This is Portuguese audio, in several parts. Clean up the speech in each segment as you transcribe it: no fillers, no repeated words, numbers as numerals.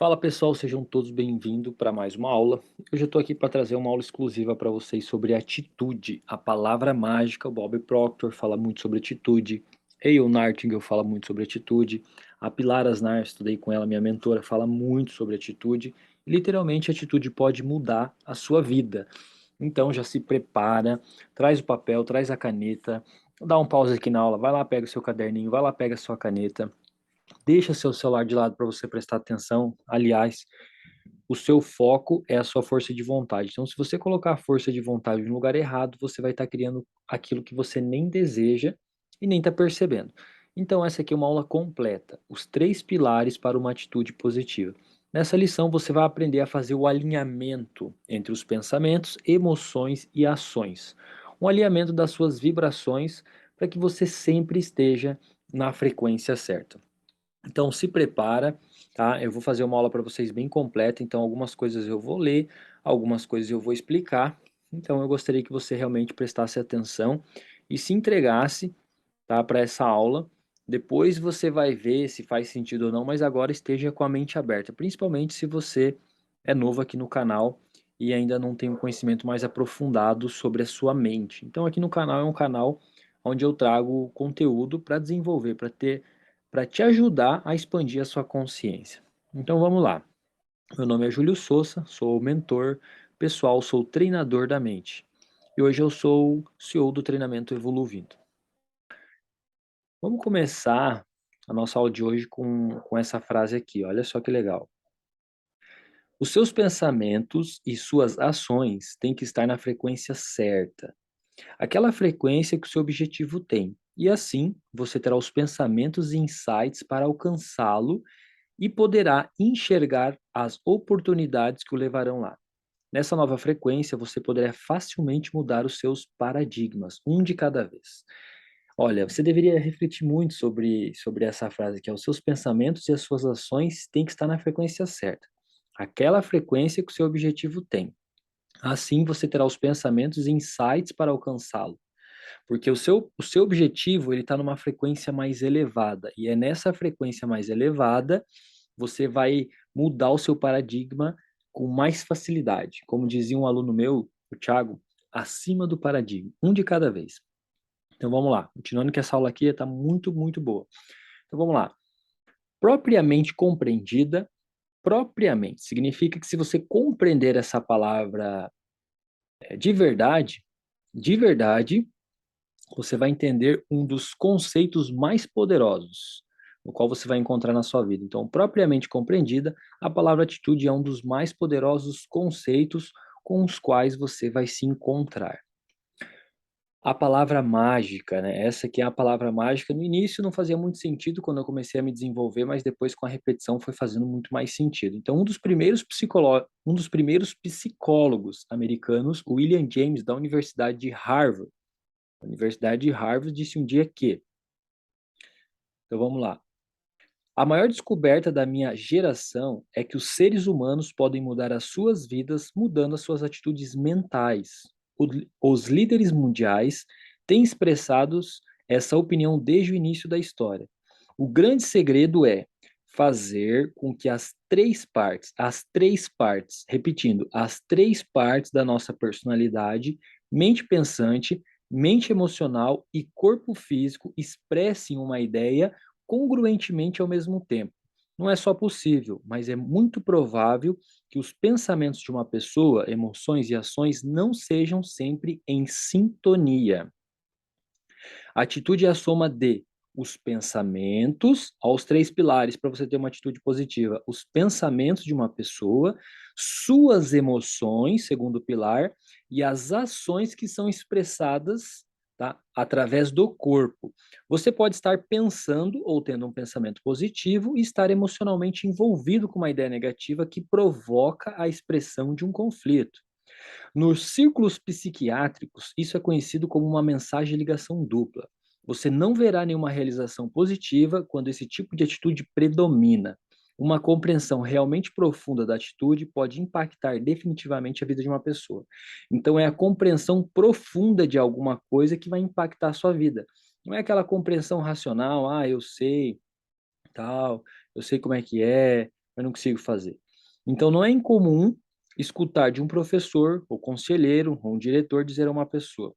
Fala pessoal, sejam todos bem-vindos para mais uma aula. Hoje eu estou aqui para trazer uma aula exclusiva para vocês sobre atitude, a palavra mágica. O Bob Proctor fala muito sobre atitude, Hale Nightingale fala muito sobre atitude, a Pilar Asnar, estudei com ela, minha mentora, fala muito sobre atitude. Literalmente, a atitude pode mudar a sua vida. Então já se prepara, traz o papel, traz a caneta, dá um pause aqui na aula, vai lá, pega o seu caderninho, vai lá, pega a sua caneta. Deixa seu celular de lado para você prestar atenção. Aliás, o seu foco é a sua força de vontade. Então, se você colocar a força de vontade no lugar errado, você vai estar criando aquilo que você nem deseja e nem está percebendo. Então, essa aqui é uma aula completa. Os 3 pilares para uma atitude positiva. Nessa lição, você vai aprender a fazer o alinhamento entre os pensamentos, emoções e ações. Um alinhamento das suas vibrações para que você sempre esteja na frequência certa. Então se prepara, tá? Eu vou fazer uma aula para vocês bem completa, então algumas coisas eu vou ler, algumas coisas eu vou explicar. Então eu gostaria que você realmente prestasse atenção e se entregasse, tá, para essa aula. Depois você vai ver se faz sentido ou não, mas agora esteja com a mente aberta, principalmente se você é novo aqui no canal e ainda não tem um conhecimento mais aprofundado sobre a sua mente. Então aqui no canal é um canal onde eu trago conteúdo para desenvolver, para te ajudar a expandir a sua consciência. Então vamos lá. Meu nome é Júlio Souza, sou mentor pessoal, sou treinador da mente. E hoje eu sou CEO do treinamento Evoluindo. Vamos começar a nossa aula de hoje com essa frase aqui, olha só que legal. Os seus pensamentos e suas ações têm que estar na frequência certa, aquela frequência que o seu objetivo tem. E assim, você terá os pensamentos e insights para alcançá-lo e poderá enxergar as oportunidades que o levarão lá. Nessa nova frequência, você poderá facilmente mudar os seus paradigmas, um de cada vez. Olha, você deveria refletir muito sobre essa frase que é: os seus pensamentos e as suas ações têm que estar na frequência certa. Aquela frequência que o seu objetivo tem. Assim você terá os pensamentos e insights para alcançá-lo. Porque o seu objetivo ele está numa frequência mais elevada. E é nessa frequência mais elevada você vai mudar o seu paradigma com mais facilidade. Como dizia um aluno meu, o Thiago, acima do paradigma, um de cada vez. Então vamos lá, continuando que essa aula aqui está muito, muito boa. Então vamos lá. Propriamente compreendida, propriamente, significa que se você compreender essa palavra de verdade, você vai entender um dos conceitos mais poderosos, no qual você vai encontrar na sua vida. Então, propriamente compreendida, a palavra atitude é um dos mais poderosos conceitos com os quais você vai se encontrar. A palavra mágica, né? Essa que é a palavra mágica. No início não fazia muito sentido quando eu comecei a me desenvolver, mas depois com a repetição foi fazendo muito mais sentido. Então, um dos primeiros psicólogos americanos, William James, da Universidade de Harvard. A Universidade de Harvard disse um dia que, então vamos lá. A maior descoberta da minha geração é que os seres humanos podem mudar as suas vidas mudando as suas atitudes mentais. Os líderes mundiais têm expressado essa opinião desde o início da história. O grande segredo é fazer com que as três partes, repetindo, as 3 partes da nossa personalidade, mente pensante, mente emocional e corpo físico expressem uma ideia congruentemente ao mesmo tempo. Não é só possível, mas é muito provável que os pensamentos de uma pessoa, emoções e ações não sejam sempre em sintonia. A atitude é a soma de os pensamentos, aos 3 pilares para você ter uma atitude positiva. Os pensamentos de uma pessoa, suas emoções, segundo pilar, e as ações que são expressadas, tá, através do corpo. Você pode estar pensando ou tendo um pensamento positivo e estar emocionalmente envolvido com uma ideia negativa que provoca a expressão de um conflito. Nos círculos psiquiátricos, isso é conhecido como uma mensagem de ligação dupla. Você não verá nenhuma realização positiva quando esse tipo de atitude predomina. Uma compreensão realmente profunda da atitude pode impactar definitivamente a vida de uma pessoa. Então, é a compreensão profunda de alguma coisa que vai impactar a sua vida. Não é aquela compreensão racional, eu sei, tal, eu sei como é que é. mas não consigo fazer. Então, não é incomum escutar de um professor, ou conselheiro, ou um diretor dizer a uma pessoa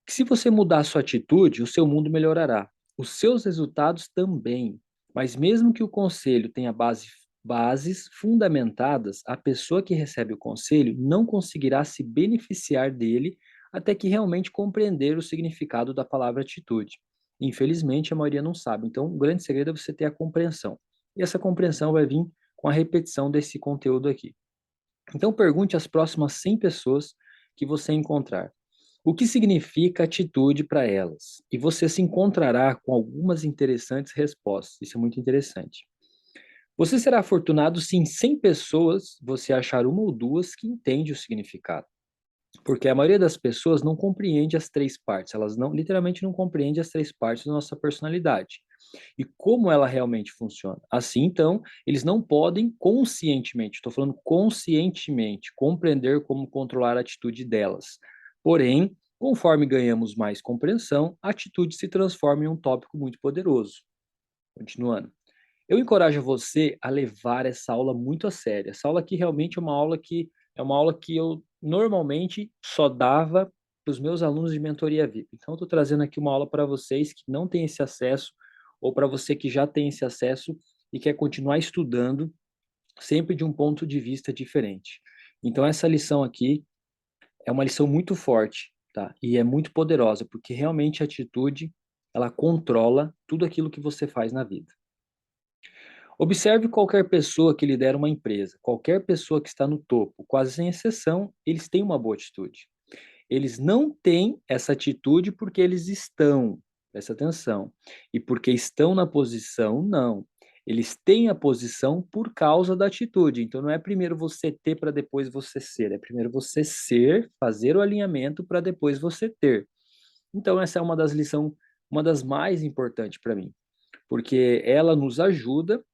que se você mudar a sua atitude, o seu mundo melhorará. Os seus resultados também. Mas mesmo que o conselho tenha bases fundamentadas, a pessoa que recebe o conselho não conseguirá se beneficiar dele até que realmente compreender o significado da palavra atitude. Infelizmente, a maioria não sabe. Então, o grande segredo é você ter a compreensão. E essa compreensão vai vir com a repetição desse conteúdo aqui. Então, pergunte às próximas 100 pessoas que você encontrar o que significa atitude para elas, e você se encontrará com algumas interessantes respostas. Isso é muito interessante. Você será afortunado se em 100 pessoas você achar uma ou duas que entende o significado. Porque a maioria das pessoas não compreende as três partes, elas não, literalmente não compreendem as três partes da nossa personalidade e como ela realmente funciona. Assim, então, eles não podem conscientemente, estou falando conscientemente, compreender como controlar a atitude delas. Porém, conforme ganhamos mais compreensão, a atitude se transforma em um tópico muito poderoso. Continuando. Eu encorajo você a levar essa aula muito a sério. Essa aula aqui realmente é uma aula que eu normalmente só dava para os meus alunos de mentoria VIP. Então, eu estou trazendo aqui uma aula para vocês que não têm esse acesso, ou para você que já tem esse acesso e quer continuar estudando, sempre de um ponto de vista diferente. Então, essa lição aqui é uma lição muito forte, tá? E é muito poderosa, porque realmente a atitude, ela controla tudo aquilo que você faz na vida. Observe qualquer pessoa que lidera uma empresa, qualquer pessoa que está no topo, quase sem exceção, eles têm uma boa atitude. Eles não têm essa atitude porque eles estão, presta atenção, e porque estão na posição, não. Eles têm a posição por causa da atitude. Então não é primeiro você ter para depois você ser, é primeiro você ser, fazer o alinhamento para depois você ter. Então essa é uma das lições, uma das mais importantes para mim, porque ela nos ajuda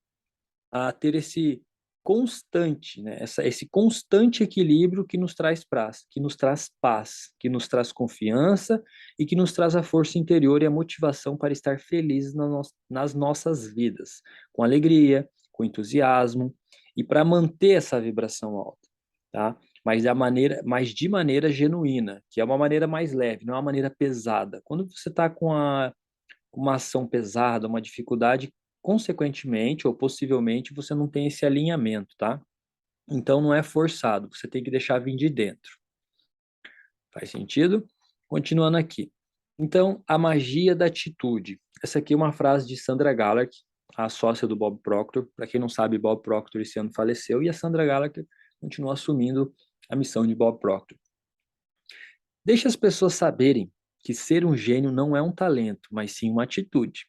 a ter esse constante, né? Esse constante equilíbrio que nos traz paz, que nos traz confiança e que nos traz a força interior e a motivação para estar felizes nas nossas vidas, com alegria, com entusiasmo e para manter essa vibração alta, tá? Mas de maneira genuína, que é uma maneira mais leve, não é uma maneira pesada. Quando você está com uma ação pesada, uma dificuldade, consequentemente ou possivelmente você não tem esse alinhamento, tá? Então não é forçado, você tem que deixar vir de dentro. Faz sentido? Continuando aqui. Então, a magia da atitude. Essa aqui é uma frase de Sandra Gallagher, a sócia do Bob Proctor. Para quem não sabe, Bob Proctor esse ano faleceu e a Sandra Gallagher continua assumindo a missão de Bob Proctor. Deixe as pessoas saberem que ser um gênio não é um talento, mas sim uma atitude.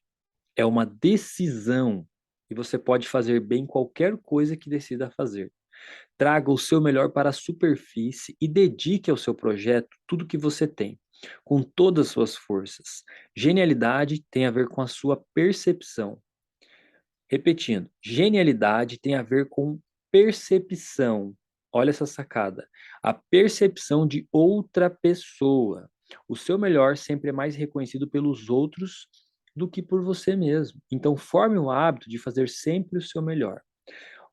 É uma decisão e você pode fazer bem qualquer coisa que decida fazer. Traga o seu melhor para a superfície e dedique ao seu projeto tudo que você tem, com todas as suas forças. Genialidade tem a ver com a sua percepção. Repetindo, genialidade tem a ver com percepção. Olha essa sacada. A percepção de outra pessoa. O seu melhor sempre é mais reconhecido pelos outros do que por você mesmo. Então, forme o hábito de fazer sempre o seu melhor.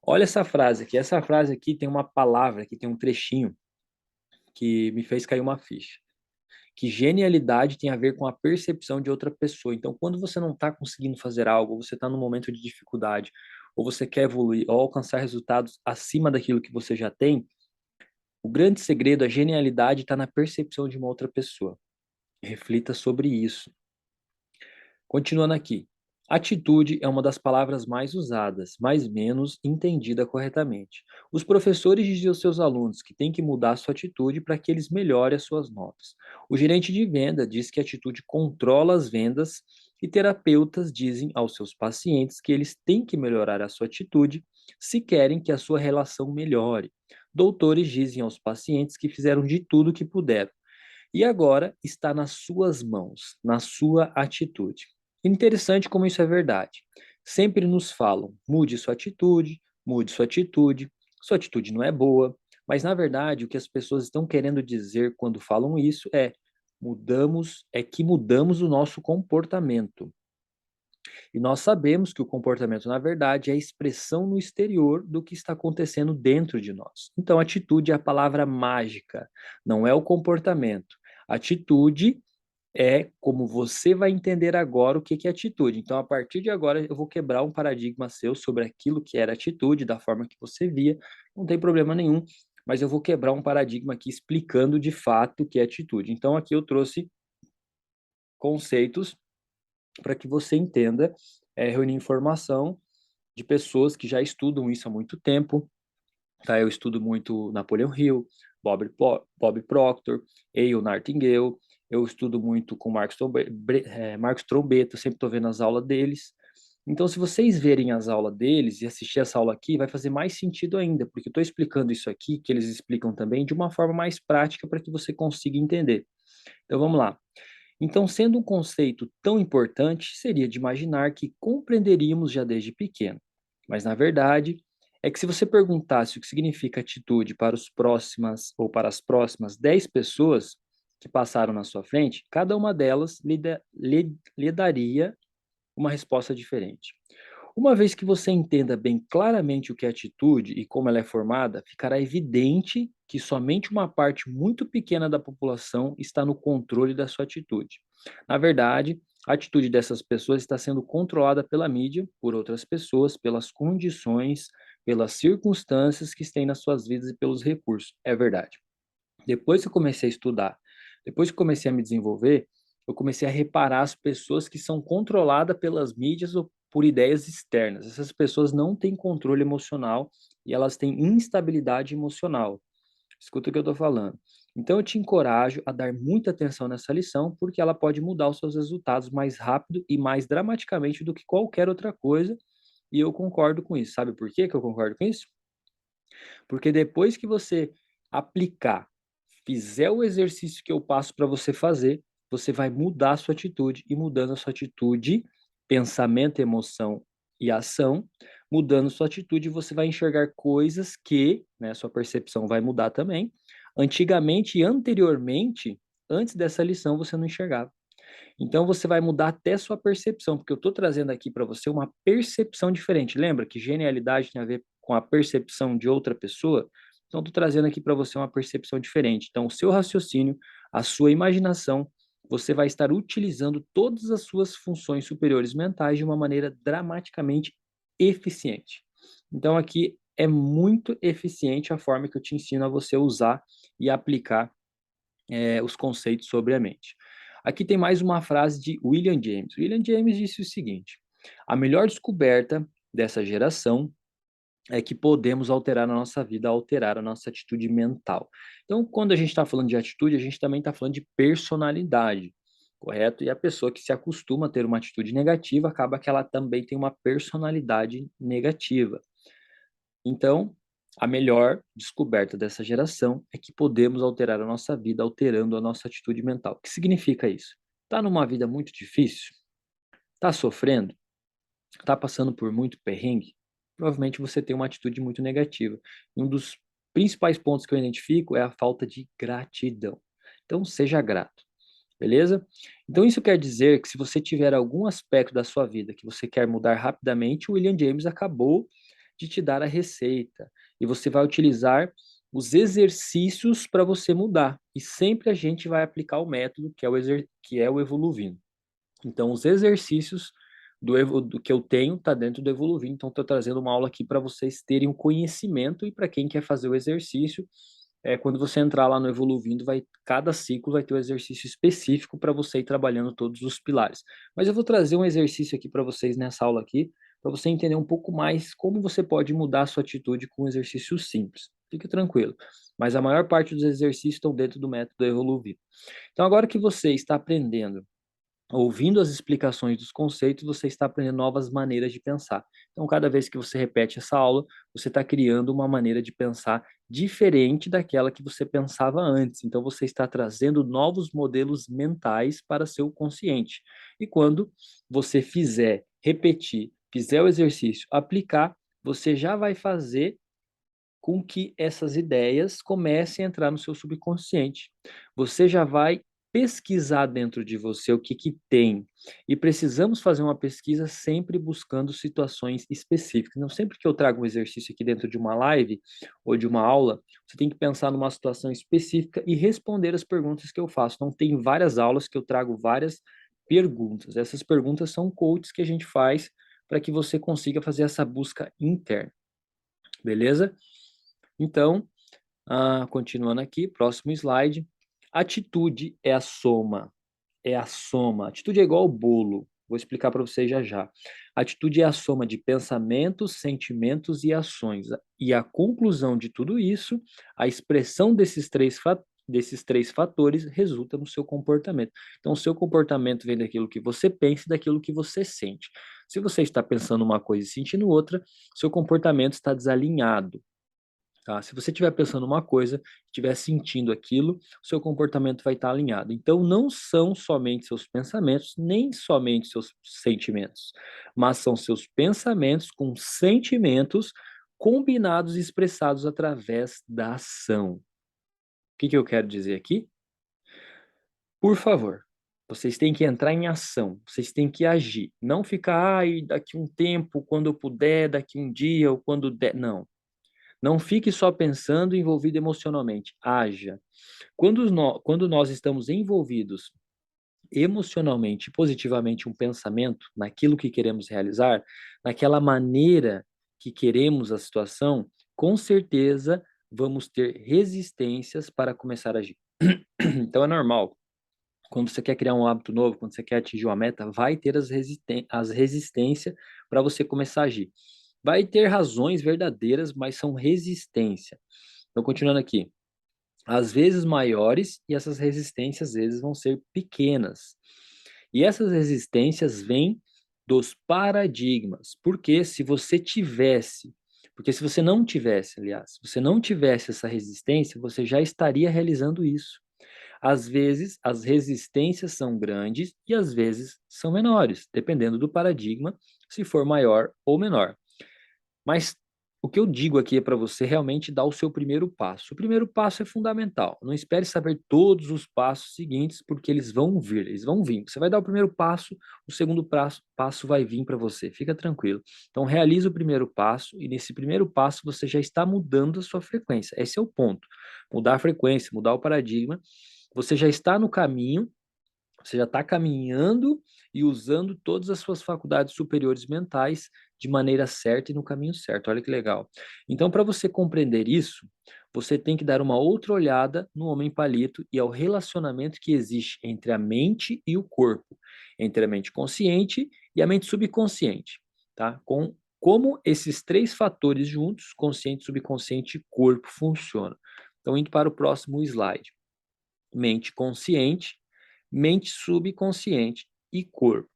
Olha essa frase aqui. Essa frase aqui tem uma palavra, aqui tem um trechinho que me fez cair uma ficha. Que genialidade tem a ver com a percepção de outra pessoa. Então, quando você não está conseguindo fazer algo, ou você está num momento de dificuldade, ou você quer evoluir, ou alcançar resultados acima daquilo que você já tem, o grande segredo, a genialidade está na percepção de uma outra pessoa. Reflita sobre isso. Continuando aqui. Atitude é uma das palavras mais usadas, mas menos entendida corretamente. Os professores dizem aos seus alunos que têm que mudar sua atitude para que eles melhorem as suas notas. O gerente de venda diz que a atitude controla as vendas e terapeutas dizem aos seus pacientes que eles têm que melhorar a sua atitude se querem que a sua relação melhore. Doutores dizem aos pacientes que fizeram de tudo o que puderam. E agora está nas suas mãos, na sua atitude. Interessante como isso é verdade. Sempre nos falam, mude sua atitude não é boa, mas na verdade o que as pessoas estão querendo dizer quando falam isso é que mudamos o nosso comportamento. E nós sabemos que o comportamento, na verdade, é a expressão no exterior do que está acontecendo dentro de nós. Então, atitude é a palavra mágica, não é o comportamento. Atitude é como você vai entender agora o que que é atitude. Então, a partir de agora, eu vou quebrar um paradigma seu sobre aquilo que era atitude, da forma que você via, não tem problema nenhum, mas eu vou quebrar um paradigma aqui explicando de fato o que é atitude. Então, aqui eu trouxe conceitos para que você entenda, reunir informação de pessoas que já estudam isso há muito tempo, tá? Eu estudo muito Napoleon Hill, Bob Proctor, Eyal Nightingale, eu estudo muito com Marcos Trombetta, sempre estou vendo as aulas deles. Então, se vocês verem as aulas deles e assistir essa aula aqui, vai fazer mais sentido ainda, porque eu estou explicando isso aqui, que eles explicam também, de uma forma mais prática para que você consiga entender. Então, vamos lá. Então, sendo um conceito tão importante, seria de imaginar que compreenderíamos já desde pequeno. Mas, na verdade, é que se você perguntasse o que significa atitude para os próximas ou para as próximas 10 pessoas que passaram na sua frente, cada uma delas lhe daria uma resposta diferente. Uma vez que você entenda bem claramente o que é atitude e como ela é formada, ficará evidente que somente uma parte muito pequena da população está no controle da sua atitude. Na verdade, a atitude dessas pessoas está sendo controlada pela mídia, por outras pessoas, pelas condições, pelas circunstâncias que têm nas suas vidas e pelos recursos. É verdade. Depois que eu comecei a estudar, depois que eu comecei a me desenvolver, eu comecei a reparar as pessoas que são controladas pelas mídias ou por ideias externas. Essas pessoas não têm controle emocional e elas têm instabilidade emocional. Escuta o que eu estou falando. Então eu te encorajo a dar muita atenção nessa lição, porque ela pode mudar os seus resultados mais rápido e mais dramaticamente do que qualquer outra coisa. E eu concordo com isso. Sabe por quê que eu concordo com isso? Porque depois que você aplicar, fizer o exercício que eu passo para você fazer, você vai mudar a sua atitude e mudando a sua atitude, pensamento, emoção e ação, mudando sua atitude, você vai enxergar coisas que, né, sua percepção vai mudar também. Antigamente e anteriormente, antes dessa lição, você não enxergava. Então você vai mudar até sua percepção, porque eu estou trazendo aqui para você uma percepção diferente. Lembra que genialidade tem a ver com a percepção de outra pessoa? Então estou trazendo aqui para você uma percepção diferente. Então o seu raciocínio, a sua imaginação, você vai estar utilizando todas as suas funções superiores mentais de uma maneira dramaticamente eficiente. Então aqui é muito eficiente a forma que eu te ensino a você usar e aplicar os conceitos sobre a mente. Aqui tem mais uma frase de William James. William James disse o seguinte: a melhor descoberta dessa geração é que podemos alterar a nossa vida, alterar a nossa atitude mental. Então, quando a gente está falando de atitude, a gente também está falando de personalidade, correto? E a pessoa que se acostuma a ter uma atitude negativa, acaba que ela também tem uma personalidade negativa. Então, a melhor descoberta dessa geração é que podemos alterar a nossa vida alterando a nossa atitude mental. O que significa isso? Tá numa vida muito difícil? Tá sofrendo? Tá passando por muito perrengue? Provavelmente você tem uma atitude muito negativa. Um dos principais pontos que eu identifico é a falta de gratidão. Então, seja grato, beleza? Então, isso quer dizer que se você tiver algum aspecto da sua vida que você quer mudar rapidamente, o William James acabou de te dar a receita. E você vai utilizar os exercícios para você mudar. E sempre a gente vai aplicar o método que é o Evoluvino. Então, os exercícios do que eu tenho está dentro do Evoluvino. Então, estou trazendo uma aula aqui para vocês terem o conhecimento e para quem quer fazer o exercício, quando você entrar lá no Evoluindo, cada ciclo vai ter um exercício específico para você ir trabalhando todos os pilares. Mas eu vou trazer um exercício aqui para vocês nessa aula aqui, para você entender um pouco mais como você pode mudar a sua atitude com um exercício simples. Fique tranquilo. Mas a maior parte dos exercícios estão dentro do método Evoluir. Então, agora que você está aprendendo ouvindo as explicações dos conceitos, você está aprendendo novas maneiras de pensar. Então, cada vez que você repete essa aula, você está criando uma maneira de pensar diferente daquela que você pensava antes. Então, você está trazendo novos modelos mentais para seu consciente. E quando você fizer o exercício, aplicar, você já vai fazer com que essas ideias comecem a entrar no seu subconsciente. Você já vai pesquisar dentro de você o que que tem. E precisamos fazer uma pesquisa sempre buscando situações específicas. Não sempre que eu trago um exercício aqui dentro de uma live ou de uma aula, você tem que pensar numa situação específica e responder as perguntas que eu faço. Então, tem várias aulas que eu trago várias perguntas. Essas perguntas são coaches que a gente faz para que você consiga fazer essa busca interna. Beleza? Então, continuando aqui, próximo slide. Atitude é a soma. É a soma. Atitude é igual ao bolo. Vou explicar para vocês já já. Atitude é a soma de pensamentos, sentimentos e ações. E a conclusão de tudo isso, a expressão desses três fatores resulta no seu comportamento. Então, o seu comportamento vem daquilo que você pensa e daquilo que você sente. Se você está pensando uma coisa e sentindo outra, seu comportamento está desalinhado. Tá? Se você estiver pensando uma coisa, estiver sentindo aquilo, o seu comportamento vai estar alinhado. Então, não são somente seus pensamentos, nem somente seus sentimentos, mas são seus pensamentos com sentimentos combinados e expressados através da ação. O que que eu quero dizer aqui? Por favor, vocês têm que entrar em ação, vocês têm que agir. Não ficar, ai, daqui um tempo, quando eu puder, daqui um dia ou quando der. Não. Não fique só pensando e envolvido emocionalmente. Haja. Quando nós estamos envolvidos emocionalmente e positivamente um pensamento naquilo que queremos realizar, naquela maneira que queremos a situação, com certeza vamos ter resistências para começar a agir. Então é normal. Quando você quer criar um hábito novo, quando você quer atingir uma meta, vai ter as resistências para você começar a agir. Vai ter razões verdadeiras, mas são resistência. Então, continuando aqui. Às vezes maiores, e essas resistências às vezes vão ser pequenas. E essas resistências vêm dos paradigmas. Porque se você não tivesse, aliás, se você não tivesse essa resistência, você já estaria realizando isso. Às vezes, as resistências são grandes e às vezes são menores, dependendo do paradigma, se for maior ou menor. Mas o que eu digo aqui é para você realmente dar o seu primeiro passo. O primeiro passo é fundamental. Não espere saber todos os passos seguintes, porque eles vão vir, eles vão vir. Você vai dar o primeiro passo, o segundo passo vai vir para você. Fica tranquilo. Então, realize o primeiro passo, e nesse primeiro passo você já está mudando a sua frequência. Esse é o ponto. Mudar a frequência, mudar o paradigma. Você já está no caminho, você já está caminhando e usando todas as suas faculdades superiores mentais de maneira certa e no caminho certo. Olha que legal. Então, para você compreender isso, você tem que dar uma outra olhada no homem palito e ao relacionamento que existe entre a mente e o corpo, entre a mente consciente e a mente subconsciente, tá? Com como esses três fatores juntos, consciente, subconsciente e corpo, funcionam. Então, indo para o próximo slide. Mente consciente, mente subconsciente e corpo.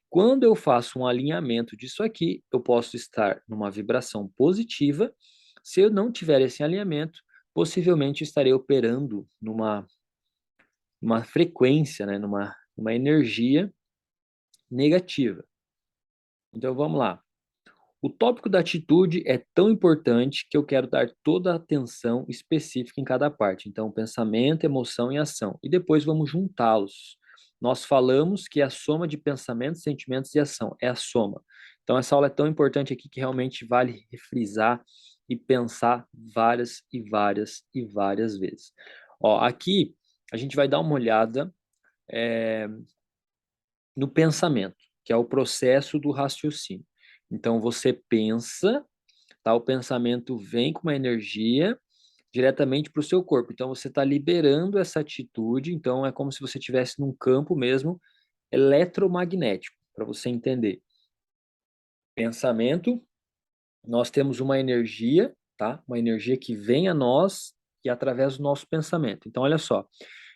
Quando eu faço um alinhamento disso aqui, eu posso estar numa vibração positiva. Se eu não tiver esse alinhamento, possivelmente estarei operando numa frequência, né, numa energia negativa. Então vamos lá. O tópico da atitude é tão importante que eu quero dar toda a atenção específica em cada parte. Então, pensamento, emoção e ação. E depois vamos juntá-los. Nós falamos que é a soma de pensamentos, sentimentos e ação. É a soma. Então, essa aula é tão importante aqui que realmente vale refrisar e pensar várias e várias e várias vezes. Ó, aqui a gente vai dar uma olhada no pensamento, que é o processo do raciocínio. Então, você pensa, tá? O pensamento vem com uma energia diretamente para o seu corpo. Então, você está liberando essa atitude. Então, é como se você estivesse num campo mesmo eletromagnético, para você entender. Pensamento, nós temos uma energia, tá? Uma energia que vem a nós e através do nosso pensamento. Então, olha só.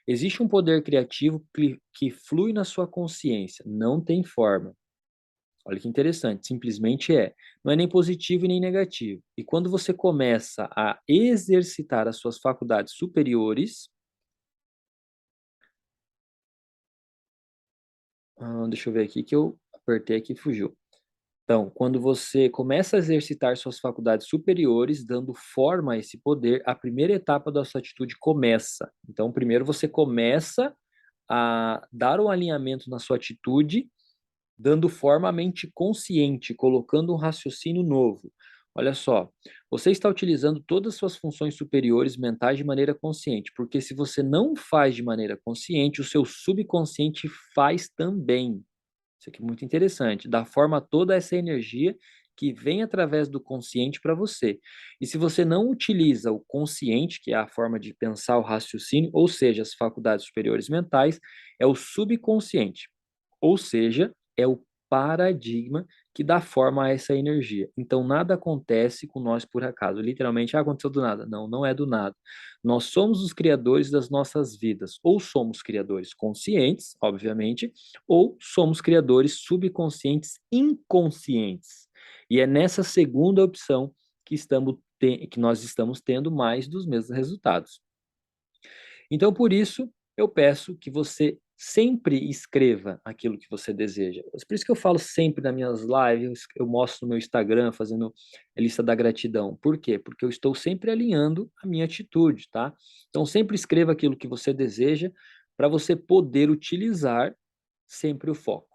Existe um poder criativo que flui na sua consciência, não tem forma. Olha que interessante, simplesmente é. Não é nem positivo e nem negativo. E quando você começa a exercitar as suas faculdades superiores, deixa eu ver aqui que eu apertei aqui e fugiu. Então, quando você começa a exercitar suas faculdades superiores, dando forma a esse poder, a primeira etapa da sua atitude começa. Então, primeiro você começa a dar um alinhamento na sua atitude, dando forma à mente consciente, colocando um raciocínio novo. Olha só, você está utilizando todas as suas funções superiores mentais de maneira consciente, porque se você não faz de maneira consciente, o seu subconsciente faz também. Isso aqui é muito interessante. Dá forma a toda essa energia que vem através do consciente para você. E se você não utiliza o consciente, que é a forma de pensar o raciocínio, ou seja, as faculdades superiores mentais, é o subconsciente. Ou seja, é o paradigma que dá forma a essa energia. Então, nada acontece com nós por acaso. Literalmente, aconteceu do nada. Não, não é do nada. Nós somos os criadores das nossas vidas. Ou somos criadores conscientes, obviamente, ou somos criadores subconscientes inconscientes. E é nessa segunda opção que nós estamos tendo mais dos mesmos resultados. Então, por isso, eu peço que você sempre escreva aquilo que você deseja. Por isso que eu falo sempre nas minhas lives, eu mostro no meu Instagram fazendo a lista da gratidão. Por quê? Porque eu estou sempre alinhando a minha atitude, tá? Então, sempre escreva aquilo que você deseja para você poder utilizar sempre o foco.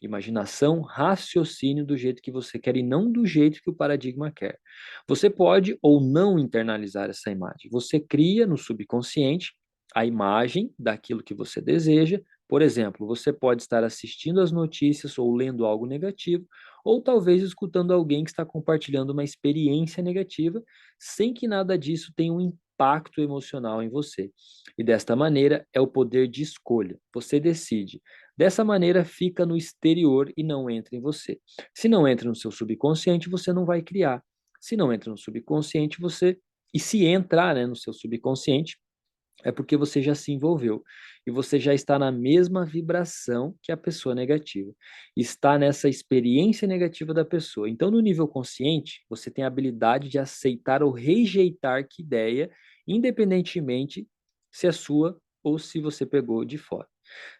Imaginação, raciocínio do jeito que você quer e não do jeito que o paradigma quer. Você pode ou não internalizar essa imagem. Você cria no subconsciente a imagem daquilo que você deseja. Por exemplo, você pode estar assistindo as notícias ou lendo algo negativo, ou talvez escutando alguém que está compartilhando uma experiência negativa, sem que nada disso tenha um impacto emocional em você. E desta maneira é o poder de escolha. Você decide. Dessa maneira, fica no exterior e não entra em você. Se não entra no seu subconsciente, você não vai criar. Se não entra no subconsciente, você. E se entrar, né, no seu subconsciente, é porque você já se envolveu. E você já está na mesma vibração que a pessoa negativa. Está nessa experiência negativa da pessoa. Então, no nível consciente, você tem a habilidade de aceitar ou rejeitar que ideia, independentemente se é sua ou se você pegou de fora.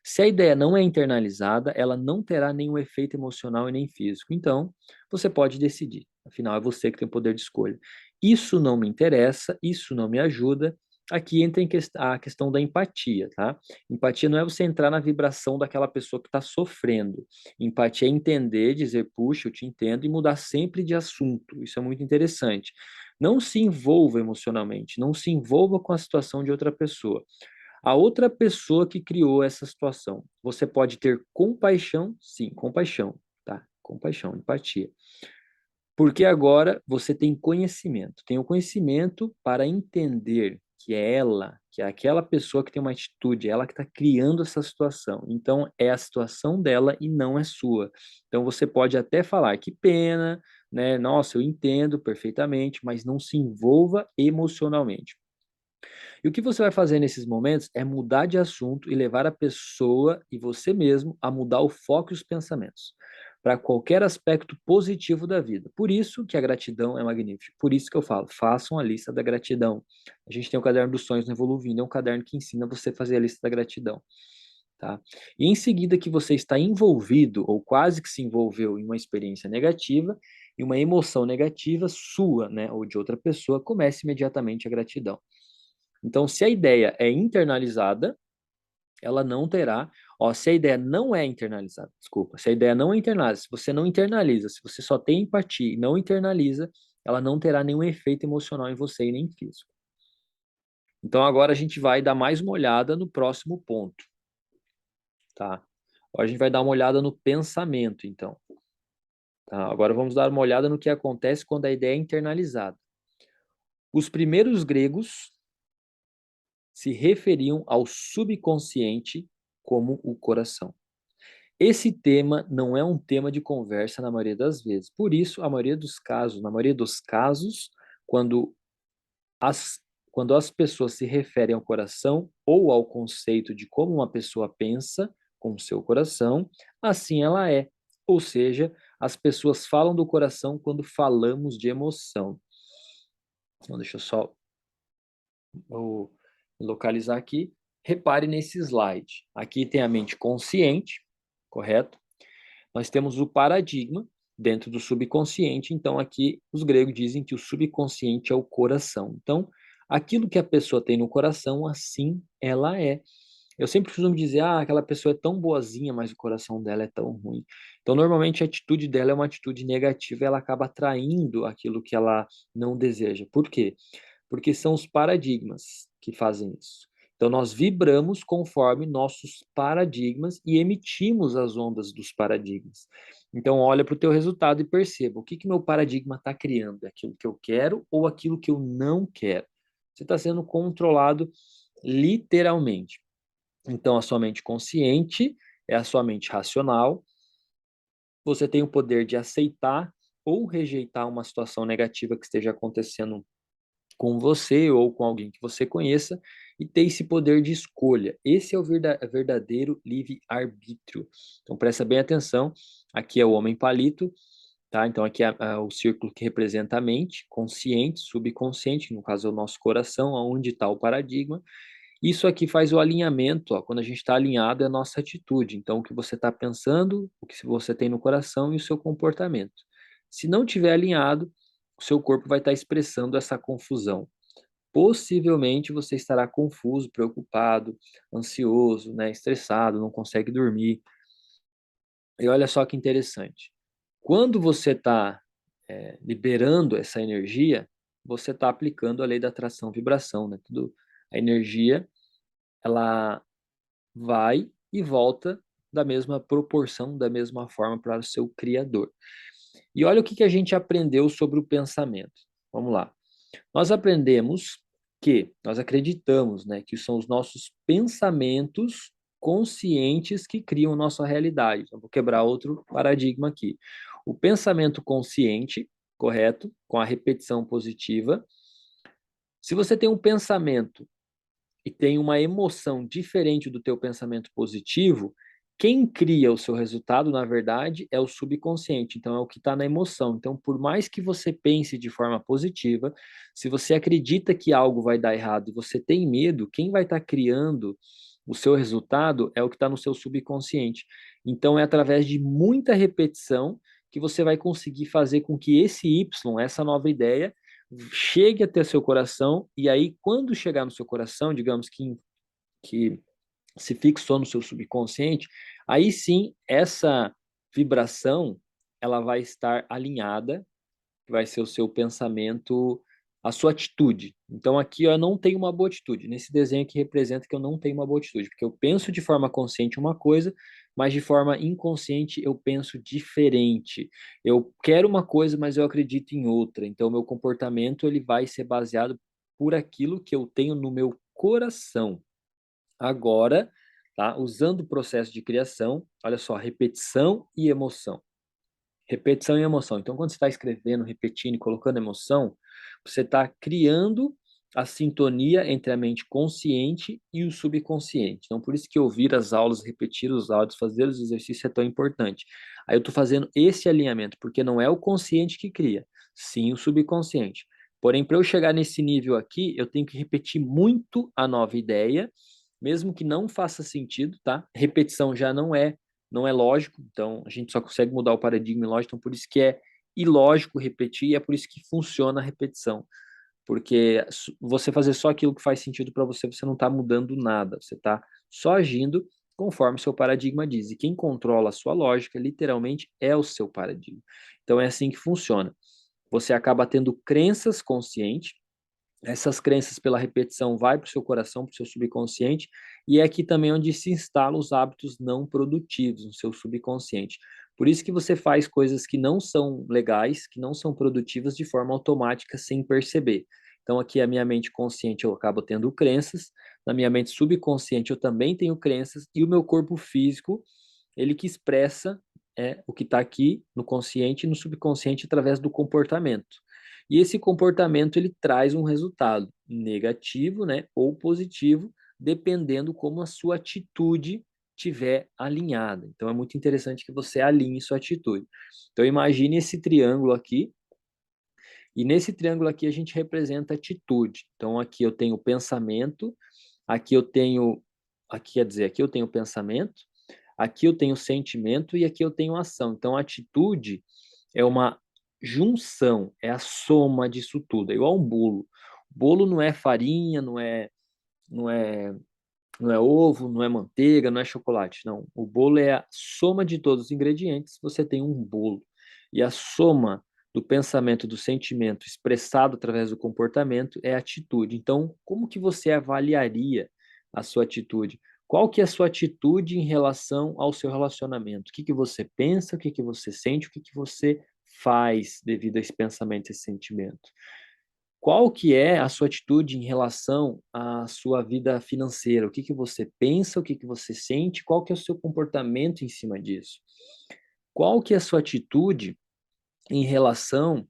Se a ideia não é internalizada, ela não terá nenhum efeito emocional e nem físico. Então, você pode decidir. Afinal, é você que tem o poder de escolha. Isso não me interessa, isso não me ajuda. Aqui entra a questão da empatia, tá? Empatia não é você entrar na vibração daquela pessoa que está sofrendo. Empatia é entender, dizer, puxa, eu te entendo, e mudar sempre de assunto. Isso é muito interessante. Não se envolva emocionalmente, não se envolva com a situação de outra pessoa. A outra pessoa que criou essa situação. Você pode ter compaixão, sim, compaixão, tá? Compaixão, empatia. Porque agora você tem conhecimento. Tem o conhecimento para entender que é ela, que é aquela pessoa que tem uma atitude, ela que está criando essa situação. Então, é a situação dela e não é sua. Então, você pode até falar, que pena, né? Nossa, eu entendo perfeitamente, mas não se envolva emocionalmente. E o que você vai fazer nesses momentos é mudar de assunto e levar a pessoa e você mesmo a mudar o foco e os pensamentos para qualquer aspecto positivo da vida. Por isso que a gratidão é magnífica. Por isso que eu falo, façam a lista da gratidão. A gente tem o caderno dos sonhos no Evoluindo, é um caderno que ensina você a fazer a lista da gratidão. Tá? E em seguida que você está envolvido, ou quase que se envolveu em uma experiência negativa, e uma emoção negativa sua, né, ou de outra pessoa, comece imediatamente a gratidão. Então, se a ideia é internalizada, ela não terá. Ó, se a ideia não é internalizada, desculpa, se a ideia não é internalizada, se você não internaliza, se você só tem empatia e não internaliza, ela não terá nenhum efeito emocional em você e nem físico. Então, agora a gente vai dar mais uma olhada no próximo ponto, tá? Agora a gente vai dar uma olhada no pensamento, então. Tá? Agora vamos dar uma olhada no que acontece quando a ideia é internalizada. Os primeiros gregos se referiam ao subconsciente como o coração. Esse tema não é um tema de conversa na maioria das vezes. Por isso, na maioria dos casos, quando as, quando as pessoas se referem ao coração ou ao conceito de como uma pessoa pensa com o seu coração, assim ela é. Ou seja, as pessoas falam do coração quando falamos de emoção. Então, deixa eu só Vou localizar aqui. Repare nesse slide. Aqui tem a mente consciente, correto? Nós temos o paradigma dentro do subconsciente. Então, aqui os gregos dizem que o subconsciente é o coração. Então, aquilo que a pessoa tem no coração, assim ela é. Eu sempre costumo dizer, aquela pessoa é tão boazinha, mas o coração dela é tão ruim. Então, normalmente, a atitude dela é uma atitude negativa e ela acaba atraindo aquilo que ela não deseja. Por quê? Porque são os paradigmas que fazem isso. Então, nós vibramos conforme nossos paradigmas e emitimos as ondas dos paradigmas. Então, olha para o teu resultado e perceba o que meu paradigma está criando. É aquilo que eu quero ou aquilo que eu não quero? Você está sendo controlado literalmente. Então, a sua mente consciente é a sua mente racional. Você tem o poder de aceitar ou rejeitar uma situação negativa que esteja acontecendo com você ou com alguém que você conheça e ter esse poder de escolha. Esse é o verdadeiro livre-arbítrio. Então, presta bem atenção. Aqui é o homem palito, tá? Então, aqui é o círculo que representa a mente, consciente, subconsciente, no caso é o nosso coração, onde está o paradigma. Isso aqui faz o alinhamento, ó, quando a gente está alinhado é a nossa atitude. Então, o que você está pensando, o que você tem no coração e o seu comportamento. Se não tiver alinhado, o seu corpo vai estar expressando essa confusão. Possivelmente você estará confuso, preocupado, ansioso, né, estressado, não consegue dormir. E olha só que interessante. Quando você está liberando essa energia, você está aplicando a lei da atração e vibração, né? Tudo, a energia, ela vai e volta da mesma proporção, da mesma forma para o seu criador. E olha o que a gente aprendeu sobre o pensamento. Vamos lá. Nós aprendemos nós acreditamos, né, que são os nossos pensamentos conscientes que criam nossa realidade. Então, vou quebrar outro paradigma aqui. O pensamento consciente, correto, com a repetição positiva. Se você tem um pensamento e tem uma emoção diferente do teu pensamento positivo, quem cria o seu resultado, na verdade, é o subconsciente. Então, é o que está na emoção. Então, por mais que você pense de forma positiva, se você acredita que algo vai dar errado e você tem medo, quem vai estar criando o seu resultado é o que está no seu subconsciente. Então, é através de muita repetição que você vai conseguir fazer com que esse Y, essa nova ideia, chegue até seu coração, e aí, quando chegar no seu coração, digamos que se fixou no seu subconsciente, aí sim, essa vibração, ela vai estar alinhada, que vai ser o seu pensamento, a sua atitude. Então, aqui eu não tenho uma boa atitude. Nesse desenho aqui representa que eu não tenho uma boa atitude, porque eu penso de forma consciente uma coisa, mas de forma inconsciente eu penso diferente. Eu quero uma coisa, mas eu acredito em outra. Então, meu comportamento ele vai ser baseado por aquilo que eu tenho no meu coração. Agora, tá? Usando o processo de criação, olha só, repetição e emoção. Repetição e emoção. Então, quando você está escrevendo, repetindo e colocando emoção, você está criando a sintonia entre a mente consciente e o subconsciente. Então, por isso que ouvir as aulas, repetir os áudios, fazer os exercícios é tão importante. Aí eu estou fazendo esse alinhamento, porque não é o consciente que cria, sim o subconsciente. Porém, para eu chegar nesse nível aqui, eu tenho que repetir muito a nova ideia, mesmo que não faça sentido, tá? Repetição já não é lógico, então a gente só consegue mudar o paradigma lógico, então por isso que é ilógico repetir e é por isso que funciona a repetição. Porque você fazer só aquilo que faz sentido para você, você não está mudando nada, você está só agindo conforme o seu paradigma diz. E quem controla a sua lógica, literalmente, é o seu paradigma. Então é assim que funciona. Você acaba tendo crenças conscientes, essas crenças pela repetição vai para o seu coração, para o seu subconsciente, e é aqui também onde se instalam os hábitos não produtivos no seu subconsciente. Por isso que você faz coisas que não são legais, que não são produtivas de forma automática, sem perceber. Então, aqui a minha mente consciente eu acabo tendo crenças, na minha mente subconsciente eu também tenho crenças, e o meu corpo físico, ele que expressa o que está aqui no consciente e no subconsciente através do comportamento. E esse comportamento ele traz um resultado negativo, né, ou positivo, dependendo como a sua atitude tiver alinhada. Então é muito interessante que você alinhe sua atitude. Então imagine esse triângulo aqui, e nesse triângulo aqui a gente representa atitude. Então aqui eu tenho pensamento, aqui eu tenho, aqui quer dizer, aqui eu tenho pensamento, aqui eu tenho sentimento e aqui eu tenho ação. Então atitude é uma junção, é a soma disso tudo, é igual um bolo. Bolo não é farinha, não é Não é ovo, não é manteiga, não é chocolate. Não. O bolo é a soma de todos os ingredientes. Você tem um bolo. E a soma do pensamento, do sentimento expressado através do comportamento é a atitude. Então, como que você avaliaria a sua atitude? Qual que é a sua atitude em relação ao seu relacionamento? O que que você pensa, o que que você sente, o que que você faz devido a esse pensamento, esse sentimento? Qual que é a sua atitude em relação à sua vida financeira? O que que você pensa, o que que você sente, qual que é o seu comportamento em cima disso? Qual que é a sua atitude em relação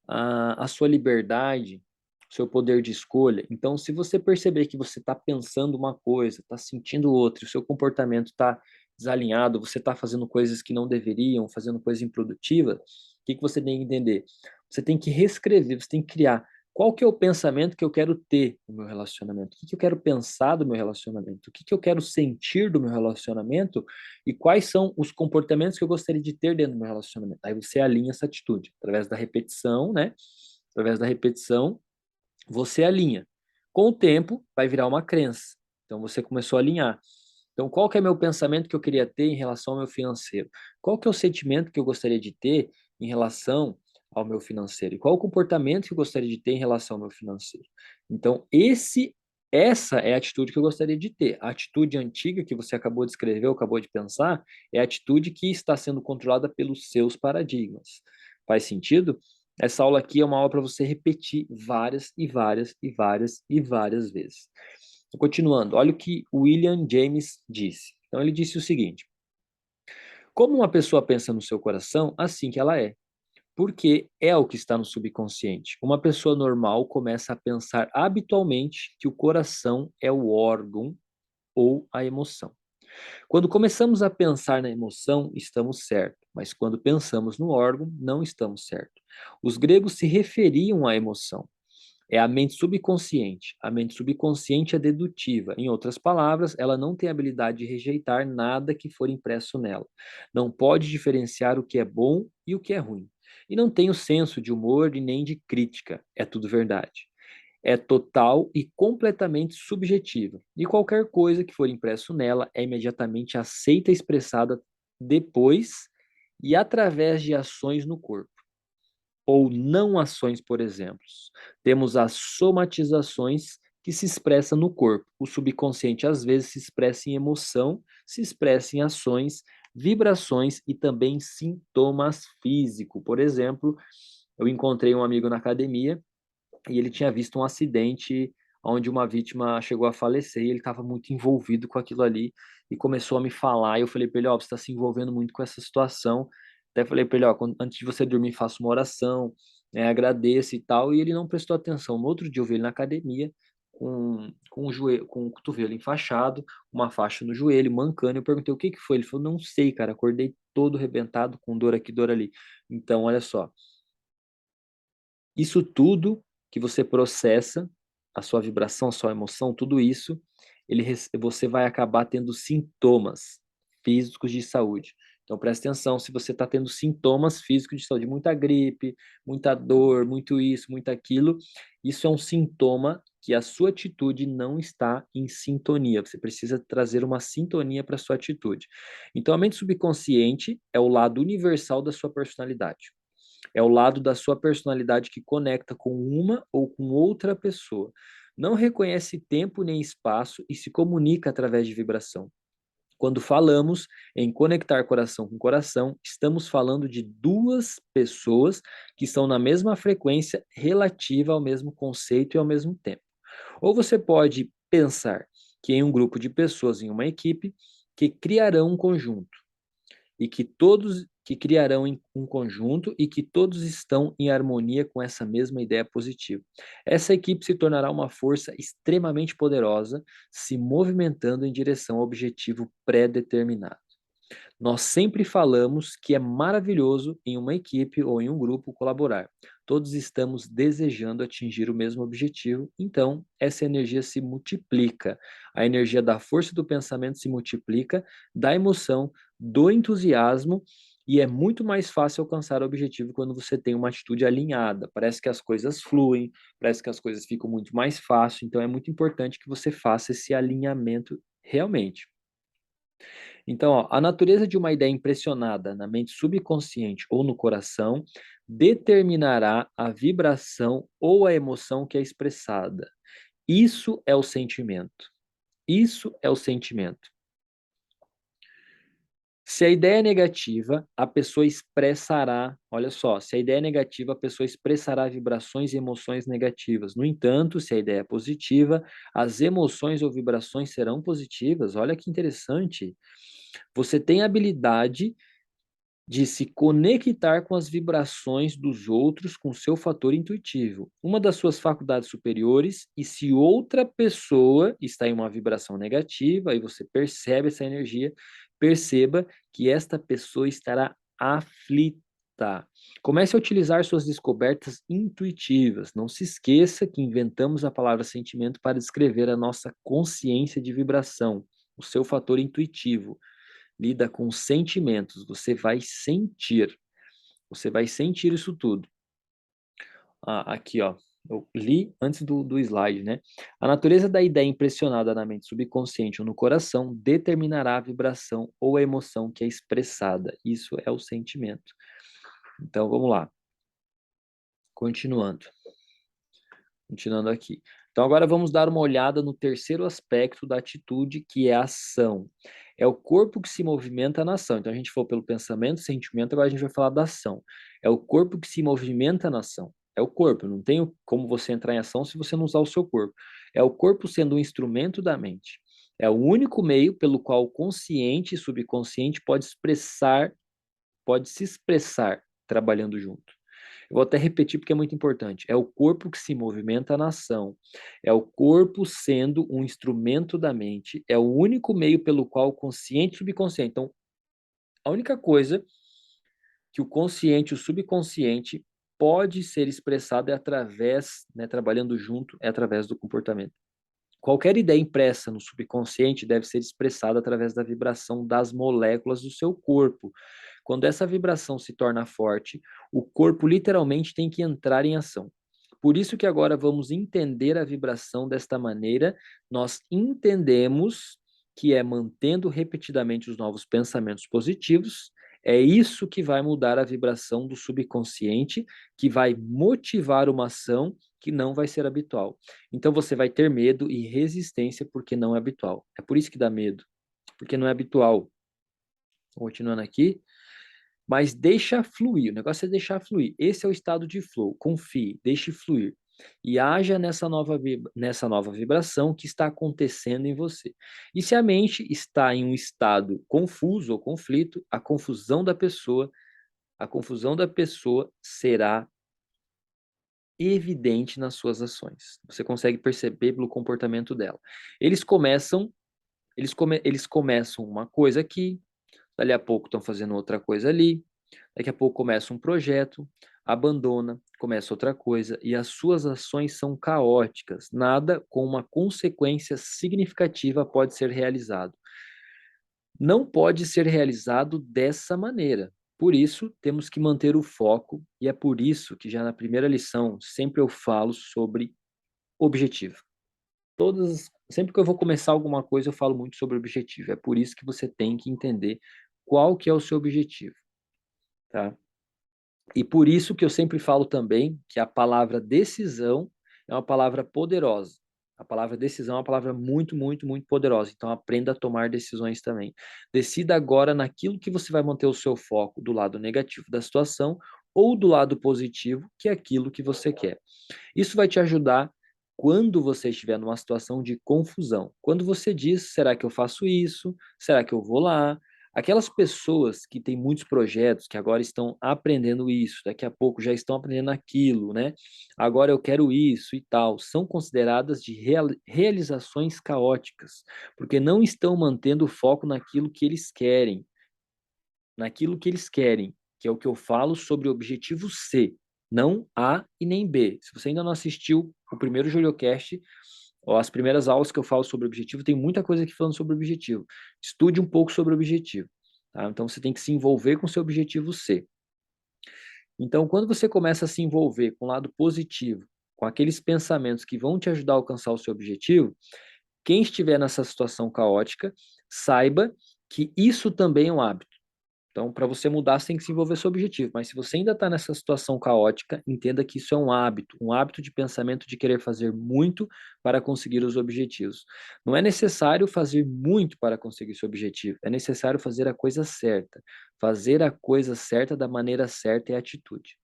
à sua liberdade, seu poder de escolha? Então, se você perceber que você está pensando uma coisa, está sentindo outra, o seu comportamento está desalinhado, você está fazendo coisas que não deveriam, fazendo coisas improdutivas, o que que você tem que entender? Você tem que reescrever, você tem que criar qual que é o pensamento que eu quero ter no meu relacionamento, o que que eu quero pensar do meu relacionamento, o que que eu quero sentir do meu relacionamento e quais são os comportamentos que eu gostaria de ter dentro do meu relacionamento. Aí você alinha essa atitude através da repetição, né? Através da repetição, você alinha. Com o tempo, vai virar uma crença. Então você começou a alinhar. Então, qual que é meu pensamento que eu queria ter em relação ao meu financeiro? Qual que é o sentimento que eu gostaria de ter em relação ao meu financeiro? E qual o comportamento que eu gostaria de ter em relação ao meu financeiro? Então, essa é a atitude que eu gostaria de ter. A atitude antiga que você acabou de escrever, ou acabou de pensar, é a atitude que está sendo controlada pelos seus paradigmas. Faz sentido? Essa aula aqui é uma aula para você repetir várias e várias e várias e várias vezes. Continuando, olha o que William James disse. Então, ele disse o seguinte: como uma pessoa pensa no seu coração, assim que ela é. Porque é o que está no subconsciente. Uma pessoa normal começa a pensar habitualmente que o coração é o órgão ou a emoção. Quando começamos a pensar na emoção, estamos certos, mas quando pensamos no órgão, não estamos certos. Os gregos se referiam à emoção. É a mente subconsciente. A mente subconsciente é dedutiva. Em outras palavras, ela não tem a habilidade de rejeitar nada que for impresso nela. Não pode diferenciar o que é bom e o que é ruim. E não tem o senso de humor e nem de crítica. É tudo verdade. É total e completamente subjetiva. E qualquer coisa que for impresso nela é imediatamente aceita e expressada depois e através de ações no corpo ou não ações, por exemplo. Temos as somatizações que se expressam no corpo. O subconsciente às vezes se expressa em emoção, se expressa em ações, vibrações e também sintomas físicos. Por exemplo, eu encontrei um amigo na academia e ele tinha visto um acidente onde uma vítima chegou a falecer e ele estava muito envolvido com aquilo ali e começou a me falar. E eu falei para ele: ó, você está se envolvendo muito com essa situação. Até falei para ele: ó, antes de você dormir, faça uma oração, né, agradeça e tal. E ele não prestou atenção. No outro dia eu vi ele na academia com o joelho, com o cotovelo enfaixado, uma faixa no joelho, mancando. Eu perguntei o que que foi. Ele falou: não sei, cara, acordei todo arrebentado, com dor aqui, dor ali. Então, olha só. Isso tudo que você processa, a sua vibração, a sua emoção, tudo isso, você vai acabar tendo sintomas físicos de saúde. Então, presta atenção, se você está tendo sintomas físicos de saúde, muita gripe, muita dor, muito isso, muito aquilo, isso é um sintoma que a sua atitude não está em sintonia. Você precisa trazer uma sintonia para a sua atitude. Então, a mente subconsciente é o lado universal da sua personalidade. É o lado da sua personalidade que conecta com uma ou com outra pessoa. Não reconhece tempo nem espaço e se comunica através de vibração. Quando falamos em conectar coração com coração, estamos falando de duas pessoas que estão na mesma frequência relativa ao mesmo conceito e ao mesmo tempo. Ou você pode pensar que em um grupo de pessoas, em uma equipe, que criarão um conjunto e que todos que criarão um conjunto e que todos estão em harmonia com essa mesma ideia positiva. Essa equipe se tornará uma força extremamente poderosa, se movimentando em direção ao objetivo pré-determinado. Nós sempre falamos que é maravilhoso em uma equipe ou em um grupo colaborar. Todos estamos desejando atingir o mesmo objetivo, então essa energia se multiplica. A energia da força do pensamento se multiplica, da emoção, do entusiasmo, e é muito mais fácil alcançar o objetivo quando você tem uma atitude alinhada. Parece que as coisas fluem, parece que as coisas ficam muito mais fácil, então é muito importante que você faça esse alinhamento realmente. Então, ó, a natureza de uma ideia impressionada na mente subconsciente ou no coração determinará a vibração ou a emoção que é expressada. Isso é o sentimento. Isso é o sentimento. Se a ideia é negativa, a pessoa expressará, olha só, se a ideia é negativa, a pessoa expressará vibrações e emoções negativas. No entanto, se a ideia é positiva, as emoções ou vibrações serão positivas. Olha que interessante. Você tem a habilidade de se conectar com as vibrações dos outros com seu fator intuitivo, uma das suas faculdades superiores, e se outra pessoa está em uma vibração negativa e você percebe essa energia, perceba que esta pessoa estará aflita. Comece a utilizar suas descobertas intuitivas. Não se esqueça que inventamos a palavra sentimento para descrever a nossa consciência de vibração, o seu fator intuitivo. Lida com sentimentos, você vai sentir isso tudo. Aqui, ó, eu li antes do slide, né? A natureza da ideia impressionada na mente subconsciente ou no coração determinará a vibração ou a emoção que é expressada. Isso é o sentimento. Então, vamos lá. Continuando. Continuando aqui. Então, agora vamos dar uma olhada no terceiro aspecto da atitude, que é a ação. É o corpo que se movimenta na ação. Então, a gente foi pelo pensamento, sentimento, agora a gente vai falar da ação. É o corpo que se movimenta na ação. É o corpo, não tem como você entrar em ação se você não usar o seu corpo. É o corpo sendo um instrumento da mente. É o único meio pelo qual o consciente e subconsciente pode se expressar trabalhando junto. Eu vou até repetir porque é muito importante. É o corpo que se movimenta na ação. É o corpo sendo um instrumento da mente. É o único meio pelo qual o consciente e o subconsciente. Então, a única coisa que o consciente e o subconsciente pode ser expressado é através, né, trabalhando junto, é através do comportamento. Qualquer ideia impressa no subconsciente deve ser expressada através da vibração das moléculas do seu corpo. Quando essa vibração se torna forte, o corpo literalmente tem que entrar em ação. Por isso que agora vamos entender a vibração desta maneira, nós entendemos que é mantendo repetidamente os novos pensamentos positivos, é isso que vai mudar a vibração do subconsciente, que vai motivar uma ação que não vai ser habitual. Então você vai ter medo e resistência porque não é habitual. É por isso que dá medo, porque não é habitual. Continuando aqui, mas deixa fluir, o negócio é deixar fluir. Esse é o estado de flow, confie, deixe fluir. E haja nessa nova vibração que está acontecendo em você. E se a mente está em um estado confuso ou conflito, a confusão da pessoa será evidente nas suas ações. Você consegue perceber pelo comportamento dela. Eles começam, eles começam uma coisa aqui, dali a pouco estão fazendo outra coisa ali, daqui a pouco começa um projeto, abandona, começa outra coisa, e as suas ações são caóticas. Nada com uma consequência significativa pode ser realizado. Não pode ser realizado dessa maneira. Por isso, temos que manter o foco, e é por isso que já na primeira lição sempre eu falo sobre objetivo. Sempre que eu vou começar alguma coisa, eu falo muito sobre objetivo. É por isso que você tem que entender qual que é o seu objetivo, tá? E por isso que eu sempre falo também que a palavra decisão é uma palavra poderosa. A palavra decisão é uma palavra muito, muito, muito poderosa. Então aprenda a tomar decisões também. Decida agora naquilo que você vai manter o seu foco do lado negativo da situação ou do lado positivo, que é aquilo que você quer. Isso vai te ajudar quando você estiver numa situação de confusão. Quando você diz, será que eu faço isso? Será que eu vou lá? Aquelas pessoas que têm muitos projetos, que agora estão aprendendo isso, daqui a pouco já estão aprendendo aquilo, né? Agora eu quero isso e tal, são consideradas de realizações caóticas, porque não estão mantendo o foco naquilo que eles querem, que é o que eu falo sobre o objetivo C, não A e nem B. Se você ainda não assistiu o primeiro JulioCast, ou as primeiras aulas que eu falo sobre objetivo, tem muita coisa aqui falando sobre objetivo. Estude um pouco sobre objetivo, tá? Então você tem que se envolver com o seu objetivo C. Então, quando você começa a se envolver com o lado positivo, com aqueles pensamentos que vão te ajudar a alcançar o seu objetivo, Quem estiver nessa situação caótica, saiba que isso também é um hábito. Então, para você mudar, você tem que se envolver seu objetivo. Mas se você ainda está nessa situação caótica, entenda que isso é um hábito de pensamento de querer fazer muito para conseguir os objetivos. Não é necessário fazer muito para conseguir seu objetivo, é necessário fazer a coisa certa. Fazer a coisa certa da maneira certa é atitude.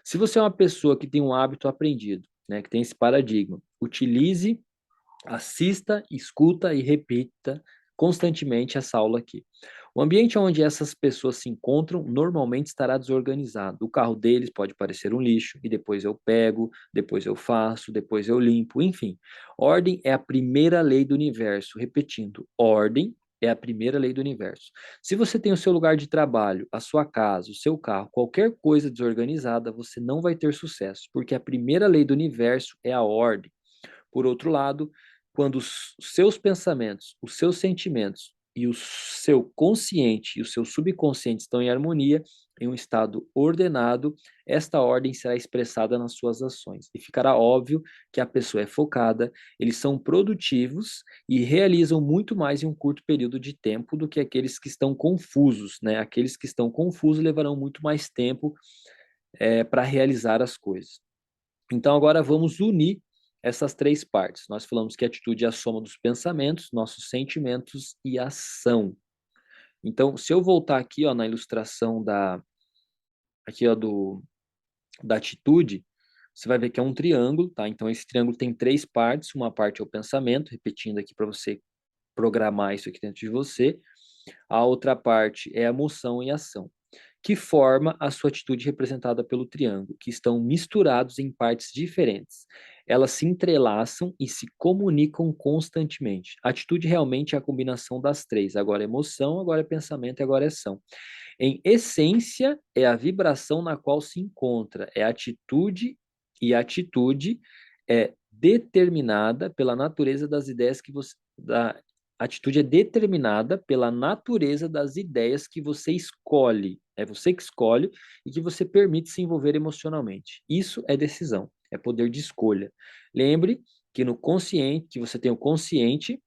Se você é uma pessoa que tem um hábito aprendido, né, que tem esse paradigma, utilize, assista, escuta e repita constantemente essa aula aqui. O ambiente onde essas pessoas se encontram normalmente estará desorganizado. O carro deles pode parecer um lixo, e depois eu pego, depois eu faço, depois eu limpo, enfim. Ordem é a primeira lei do universo. Repetindo, ordem é a primeira lei do universo. Se você tem o seu lugar de trabalho, a sua casa, o seu carro, qualquer coisa desorganizada, você não vai ter sucesso, porque a primeira lei do universo é a ordem. Por outro lado, quando os seus pensamentos, os seus sentimentos e o seu consciente e o seu subconsciente estão em harmonia, em um estado ordenado, esta ordem será expressada nas suas ações. E ficará óbvio que a pessoa é focada, eles são produtivos e realizam muito mais em um curto período de tempo do que aqueles que estão confusos, né? Aqueles que estão confusos levarão muito mais tempo para realizar as coisas. Então, agora vamos unir essas três partes. Nós falamos que a atitude é a soma dos pensamentos, nossos sentimentos e ação. Então, se eu voltar aqui, ó, na ilustração aqui, ó, da atitude, você vai ver que é um triângulo, tá? Então, esse triângulo tem três partes. Uma parte é o pensamento, repetindo aqui para você programar isso aqui dentro de você. A outra parte é a emoção e a ação, que forma a sua atitude representada pelo triângulo, que estão misturados em partes diferentes. Elas se entrelaçam e se comunicam constantemente. A atitude realmente é a combinação das três. Agora é emoção, agora é pensamento e agora é ação. Em essência, é a vibração na qual se encontra, é a atitude, e a atitude é determinada pela natureza das ideias que você. A atitude é determinada pela natureza das ideias que você escolhe. É você que escolhe e que você permite se envolver emocionalmente. Isso é decisão, é poder de escolha. Lembre que no consciente, que você tem o consciente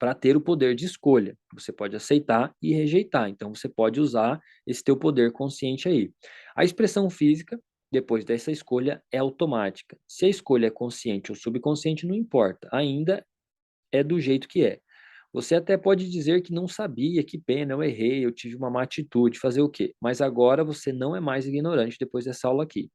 para ter o poder de escolha. Você pode aceitar e rejeitar. Então você pode usar esse teu poder consciente aí. A expressão física, depois dessa escolha, é automática. Se a escolha é consciente ou subconsciente, não importa. Ainda é do jeito que é. Você até pode dizer que não sabia, que pena, eu errei, eu tive uma má atitude, fazer o quê? Mas agora você não é mais ignorante depois dessa aula aqui.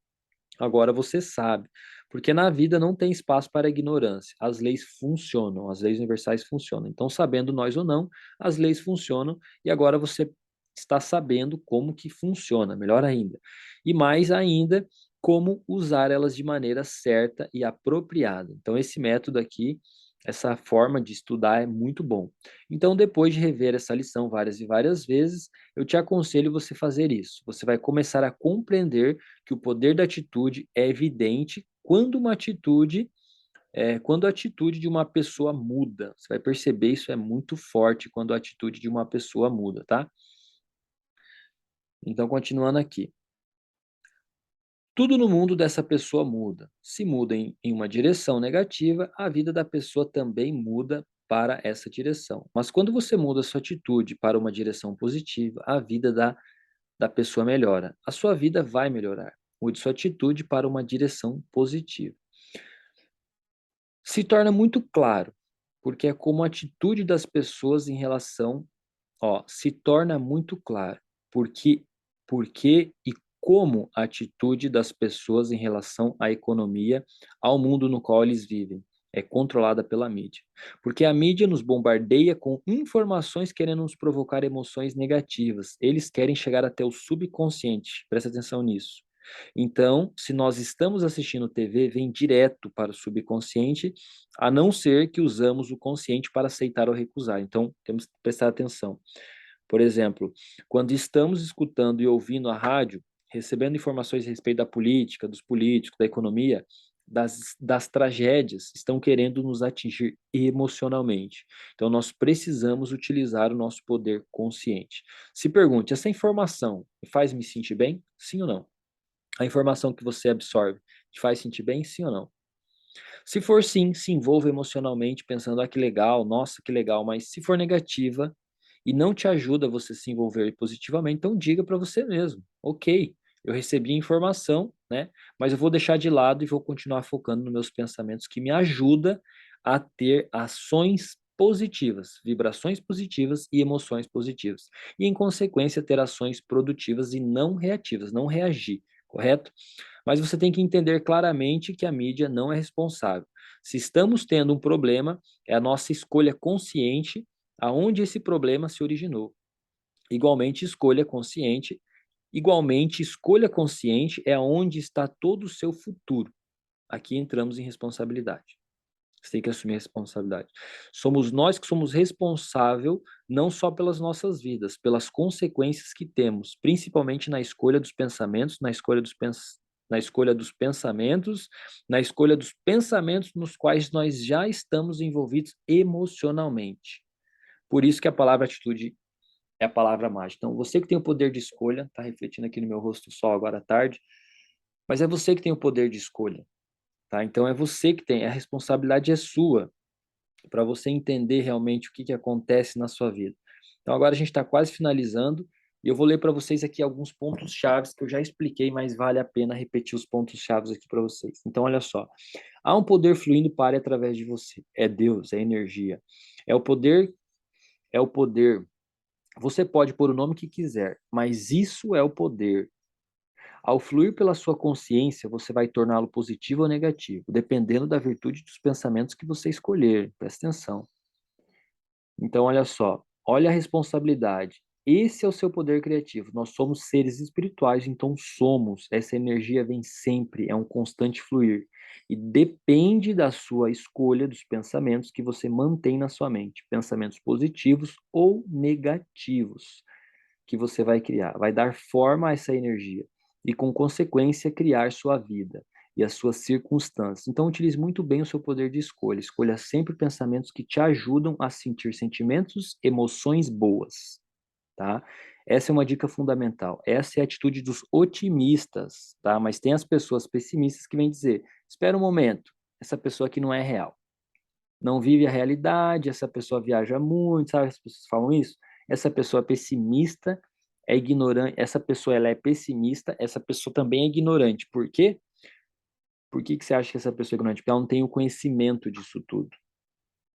Agora você sabe, porque na vida não tem espaço para ignorância. As leis funcionam, as leis universais funcionam. Então, sabendo nós ou não, as leis funcionam e agora você está sabendo como que funciona, melhor ainda. E mais ainda, como usar elas de maneira certa e apropriada. Então, esse método aqui, essa forma de estudar é muito bom. Então, depois de rever essa lição várias e várias vezes, eu te aconselho você fazer isso. Você vai começar a compreender que o poder da atitude é evidente quando a atitude de uma pessoa muda. Você vai perceber isso é muito forte quando a atitude de uma pessoa muda, tá? Então, continuando aqui. Tudo no mundo dessa pessoa muda. Se muda em uma direção negativa, a vida da pessoa também muda para essa direção. Mas quando você muda a sua atitude para uma direção positiva, a vida da pessoa melhora. A sua vida vai melhorar. Mude sua atitude para uma direção positiva. Se torna muito claro, porque é como a atitude das pessoas em relação, ó, se torna muito claro, porque e como a atitude das pessoas em relação à economia, ao mundo no qual eles vivem, é controlada pela mídia. Porque a mídia nos bombardeia com informações querendo nos provocar emoções negativas. Eles querem chegar até o subconsciente. Presta atenção nisso. Então, se nós estamos assistindo TV, vem direto para o subconsciente, a não ser que usamos o consciente para aceitar ou recusar. Então, temos que prestar atenção. Por exemplo, quando estamos escutando e ouvindo a rádio, recebendo informações a respeito da política, dos políticos, da economia, das tragédias, estão querendo nos atingir emocionalmente. Então, nós precisamos utilizar o nosso poder consciente. Se pergunte, essa informação me faz me sentir bem? Sim ou não? A informação que você absorve te faz sentir bem, sim ou não? Se for sim, se envolva emocionalmente, pensando, ah, que legal, nossa, que legal, mas se for negativa e não te ajuda a você se envolver positivamente, então diga para você mesmo, ok, eu recebi a informação, né, mas eu vou deixar de lado e vou continuar focando nos meus pensamentos que me ajuda a ter ações positivas, vibrações positivas e emoções positivas. E, em consequência, ter ações produtivas e não reativas, não reagir, correto? Mas você tem que entender claramente que a mídia não é responsável. Se estamos tendo um problema, é a nossa escolha consciente aonde esse problema se originou. Igualmente, escolha consciente é onde está todo o seu futuro. Aqui entramos em responsabilidade. Você tem que assumir a responsabilidade. Somos nós que somos responsável não só pelas nossas vidas, pelas consequências que temos, principalmente na escolha dos pensamentos, na escolha dos pensamentos, na escolha dos pensamentos nos quais nós já estamos envolvidos emocionalmente. Por isso que a palavra atitude é a palavra mágica. Então, você que tem o poder de escolha, está refletindo aqui no meu rosto só agora à tarde, mas é você que tem o poder de escolha, tá? Então é você que tem, a responsabilidade é sua para você entender realmente o que acontece na sua vida. Então, agora a gente está quase finalizando e eu vou ler para vocês aqui alguns pontos chaves que eu já expliquei, mas vale a pena repetir os pontos chaves aqui para vocês. Então, olha só. Há um poder fluindo para e através de você. É Deus, é energia. É o poder, é o poder. Você pode pôr o nome que quiser, mas isso é o poder. Ao fluir pela sua consciência, você vai torná-lo positivo ou negativo, dependendo da virtude dos pensamentos que você escolher. Presta atenção. Então, olha só, olha a responsabilidade. Esse é o seu poder criativo. Nós somos seres espirituais, então somos. Essa energia vem sempre, é um constante fluir. E depende da sua escolha dos pensamentos que você mantém na sua mente. Pensamentos positivos ou negativos que você vai criar. Vai dar forma a essa energia. E, com consequência, criar sua vida e as suas circunstâncias. Então, utilize muito bem o seu poder de escolha. Escolha sempre pensamentos que te ajudam a sentir sentimentos, emoções boas, tá? Essa é uma dica fundamental. Essa é a atitude dos otimistas, tá? Mas tem as pessoas pessimistas que vêm dizer: espera um momento, essa pessoa aqui não é real. Não vive a realidade, essa pessoa viaja muito, sabe? As pessoas falam isso. Essa pessoa pessimista é ignorante, essa pessoa ela é pessimista, essa pessoa também é ignorante. Por quê? Por que que você acha que essa pessoa é ignorante? Porque ela não tem o conhecimento disso tudo.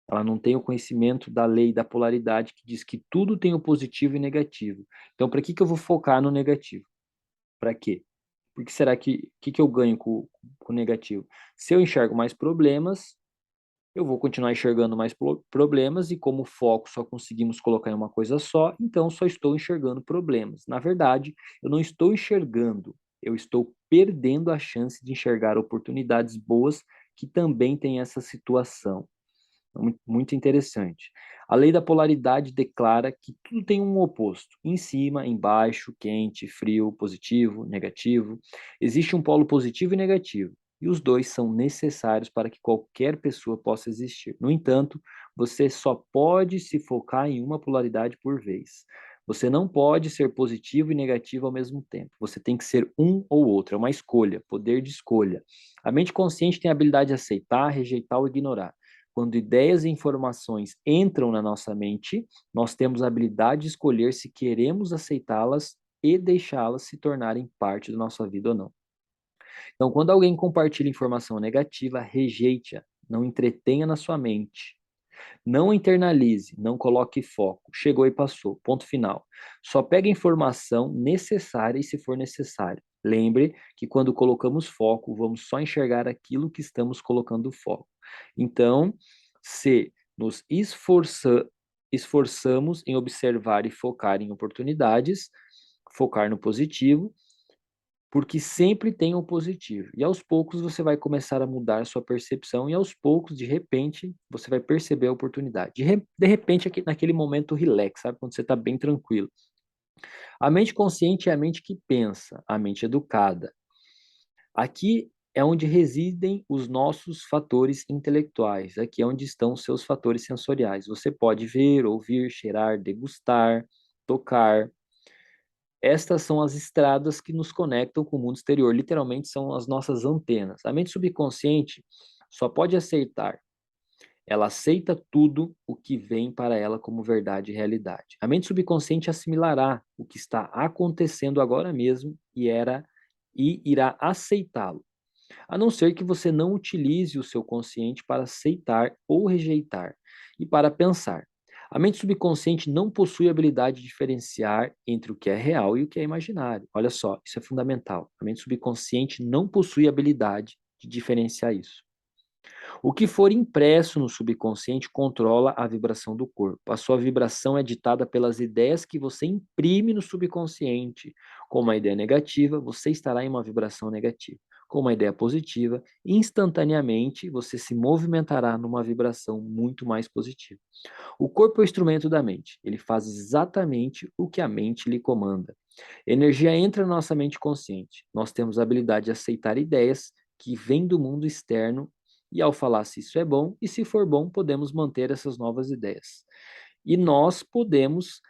Ela não tem o conhecimento da lei da polaridade que diz que tudo tem o positivo e negativo. Então, para que que eu vou focar no negativo? Para quê? Porque será que eu ganho com o negativo? Se eu enxergo mais problemas, eu vou continuar enxergando mais problemas e como foco só conseguimos colocar em uma coisa só, então só estou enxergando problemas. Na verdade, eu não estou enxergando, eu estou perdendo a chance de enxergar oportunidades boas que também têm essa situação. Muito, muito interessante. A lei da polaridade declara que tudo tem um oposto, em cima, embaixo, quente, frio, positivo, negativo. Existe um polo positivo e negativo, e os dois são necessários para que qualquer pessoa possa existir. No entanto, você só pode se focar em uma polaridade por vez. Você não pode ser positivo e negativo ao mesmo tempo. Você tem que ser um ou outro, é uma escolha, poder de escolha. A mente consciente tem a habilidade de aceitar, rejeitar ou ignorar. Quando ideias e informações entram na nossa mente, nós temos a habilidade de escolher se queremos aceitá-las e deixá-las se tornarem parte da nossa vida ou não. Então, quando alguém compartilha informação negativa, rejeite-a, não entretenha na sua mente. Não internalize, não coloque foco. Chegou e passou, ponto final. Só pegue a informação necessária e se for necessário. Lembre que quando colocamos foco, vamos só enxergar aquilo que estamos colocando foco. Então, se nos esforçamos em observar e focar em oportunidades, focar no positivo, porque sempre tem o positivo. E aos poucos você vai começar a mudar a sua percepção e aos poucos, de repente, você vai perceber a oportunidade. De repente, naquele momento relax, sabe? Quando você está bem tranquilo. A mente consciente é a mente que pensa, a mente educada. Aqui é onde residem os nossos fatores intelectuais. Aqui é onde estão os seus fatores sensoriais. Você pode ver, ouvir, cheirar, degustar, tocar. Estas são as estradas que nos conectam com o mundo exterior, literalmente são as nossas antenas. A mente subconsciente só pode aceitar. Ela aceita tudo o que vem para ela como verdade e realidade. A mente subconsciente assimilará o que está acontecendo agora mesmo e irá aceitá-lo, a não ser que você não utilize o seu consciente para aceitar ou rejeitar e para pensar. A mente subconsciente não possui a habilidade de diferenciar entre o que é real e o que é imaginário. Olha só, isso é fundamental. A mente subconsciente não possui a habilidade de diferenciar isso. O que for impresso no subconsciente controla a vibração do corpo. A sua vibração é ditada pelas ideias que você imprime no subconsciente. Com uma ideia negativa, você estará em uma vibração negativa. Com uma ideia positiva, instantaneamente você se movimentará numa vibração muito mais positiva. O corpo é o instrumento da mente. Ele faz exatamente o que a mente lhe comanda. Energia entra na nossa mente consciente. Nós temos a habilidade de aceitar ideias que vêm do mundo externo e ao falar se isso é bom e se for bom, podemos manter essas novas ideias. E nós podemos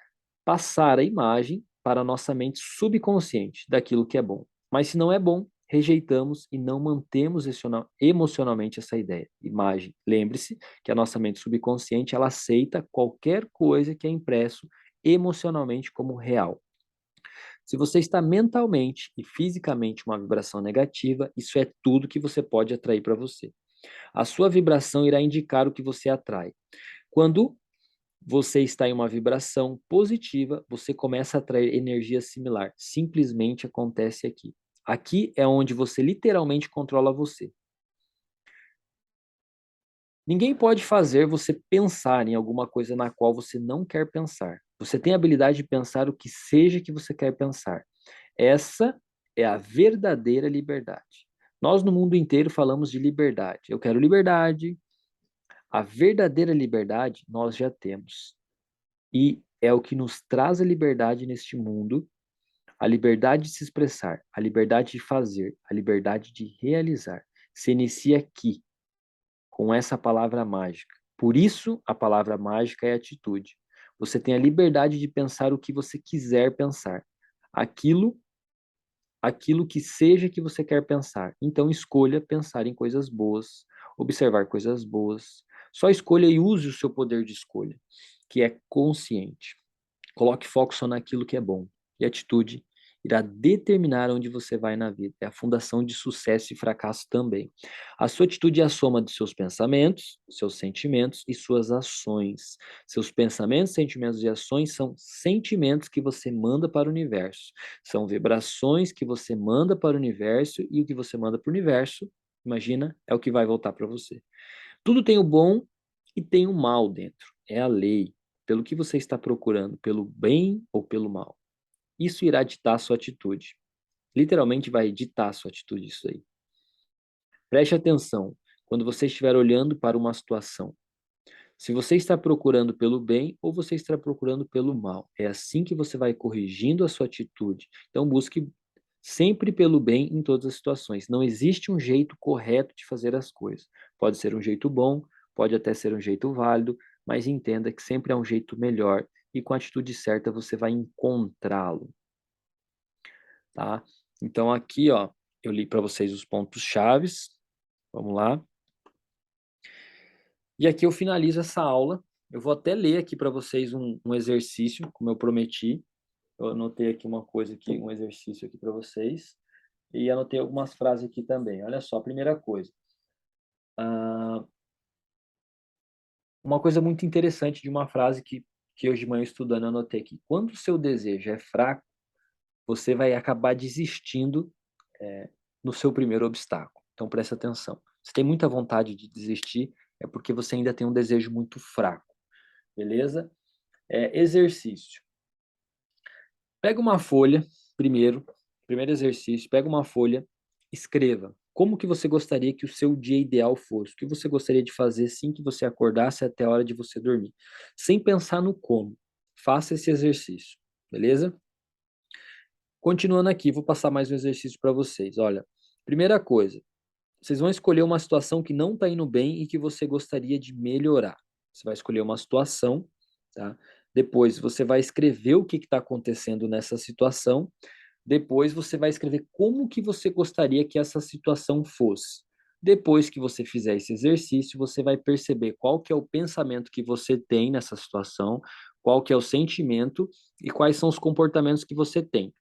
passar a imagem para a nossa mente subconsciente daquilo que é bom. Mas se não é bom, rejeitamos e não mantemos emocionalmente essa ideia, imagem. Lembre-se que a nossa mente subconsciente ela aceita qualquer coisa que é impresso emocionalmente como real. Se você está mentalmente e fisicamente uma vibração negativa, isso é tudo que você pode atrair para você. A sua vibração irá indicar o que você atrai. Quando você está em uma vibração positiva, você começa a atrair energia similar. Simplesmente acontece aqui. Aqui é onde você literalmente controla você. Ninguém pode fazer você pensar em alguma coisa na qual você não quer pensar. Você tem a habilidade de pensar o que seja que você quer pensar. Essa é a verdadeira liberdade. Nós no mundo inteiro falamos de liberdade. Eu quero liberdade. A verdadeira liberdade nós já temos. E é o que nos traz a liberdade neste mundo, a liberdade de se expressar, a liberdade de fazer, a liberdade de realizar. Se inicia aqui, com essa palavra mágica. Por isso, a palavra mágica é atitude. Você tem a liberdade de pensar o que você quiser pensar. Aquilo, aquilo que seja que você quer pensar. Então, escolha pensar em coisas boas, observar coisas boas. Só escolha e use o seu poder de escolha, que é consciente. Coloque foco só naquilo que é bom. E atitude irá determinar onde você vai na vida. É a fundação de sucesso e fracasso também. A sua atitude é a soma de seus pensamentos, seus sentimentos e suas ações. Seus pensamentos, sentimentos e ações são sentimentos que você manda para o universo. São vibrações que você manda para o universo e o que você manda para o universo, imagina, é o que vai voltar para você. Tudo tem o bom e tem o mal dentro. É a lei. Pelo que você está procurando, pelo bem ou pelo mal. Isso irá ditar a sua atitude. Literalmente vai ditar a sua atitude isso aí. Preste atenção quando você estiver olhando para uma situação. Se você está procurando pelo bem ou você está procurando pelo mal. É assim que você vai corrigindo a sua atitude. Então busque sempre pelo bem em todas as situações. Não existe um jeito correto de fazer as coisas. Pode ser um jeito bom, pode até ser um jeito válido, mas entenda que sempre é um jeito melhor e com a atitude certa você vai encontrá-lo, tá? Então aqui, ó, eu li para vocês os pontos chaves. Vamos lá. E aqui eu finalizo essa aula. Eu vou até ler aqui para vocês um exercício, como eu prometi. Eu anotei aqui uma coisa aqui, um exercício aqui para vocês. E anotei algumas frases aqui também. Olha só, a primeira coisa. Uma coisa muito interessante de uma frase que hoje de manhã estudando eu anotei aqui. Quando o seu desejo é fraco, você vai acabar desistindo no seu primeiro obstáculo. Então presta atenção. Se tem muita vontade de desistir, é porque você ainda tem um desejo muito fraco. Beleza? Exercício. Pega uma folha, primeiro exercício, pega uma folha, escreva como que você gostaria que o seu dia ideal fosse, o que você gostaria de fazer assim que você acordasse até a hora de você dormir, sem pensar no como. Faça esse exercício, beleza? Continuando aqui, vou passar mais um exercício para vocês. Olha, primeira coisa, vocês vão escolher uma situação que não está indo bem e que você gostaria de melhorar. Você vai escolher uma situação, tá? Depois você vai escrever o que está acontecendo nessa situação. Depois você vai escrever como que você gostaria que essa situação fosse. Depois que você fizer esse exercício, você vai perceber qual que é o pensamento que você tem nessa situação, qual que é o sentimento e quais são os comportamentos que você tem.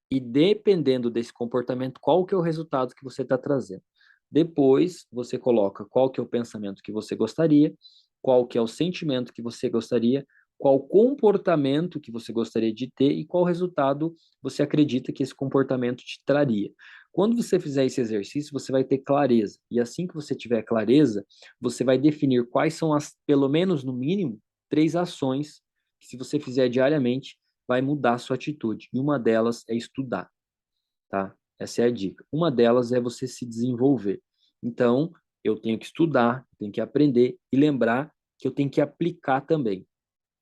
E dependendo desse comportamento, qual que é o resultado que você está trazendo. Depois, você coloca qual que é o pensamento que você gostaria, qual que é o sentimento que você gostaria, qual comportamento que você gostaria de ter e qual resultado você acredita que esse comportamento te traria. Quando você fizer esse exercício, você vai ter clareza. E assim que você tiver clareza, você vai definir quais são as, pelo menos no mínimo, 3 ações que, se você fizer diariamente, vai mudar a sua atitude. E uma delas é estudar, tá? Essa é a dica. Uma delas é você se desenvolver. Então, eu tenho que estudar, tenho que aprender e lembrar que eu tenho que aplicar também.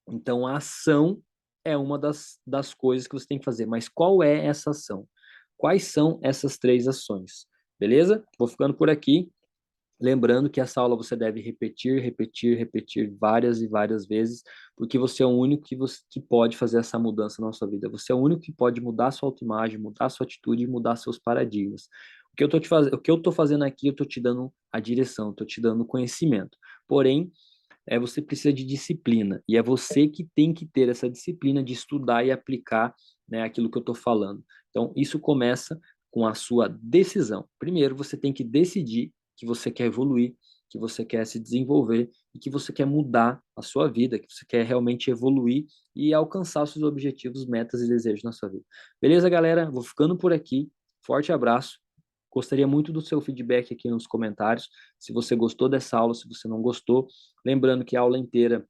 Então, a ação é uma das coisas que você tem que fazer. Mas qual é essa ação? Quais são essas 3 ações? Beleza? Vou ficando por aqui. Lembrando que essa aula você deve repetir, repetir, repetir várias e várias vezes, porque você é o único que pode fazer essa mudança na sua vida. Você é o único que pode mudar sua autoimagem, mudar sua atitude e mudar seus paradigmas. O que eu tô fazendo aqui, eu tô te dando a direção, tô te dando conhecimento. Porém, você precisa de disciplina, e é você que tem que ter essa disciplina de estudar e aplicar, né, aquilo que eu estou falando. Então, isso começa com a sua decisão. Primeiro, você tem que decidir que você quer evoluir, que você quer se desenvolver e que você quer mudar a sua vida, que você quer realmente evoluir e alcançar os seus objetivos, metas e desejos na sua vida. Beleza, galera? Vou ficando por aqui. Forte abraço. Gostaria muito do seu feedback aqui nos comentários. Se você gostou dessa aula, se você não gostou. Lembrando que a aula inteira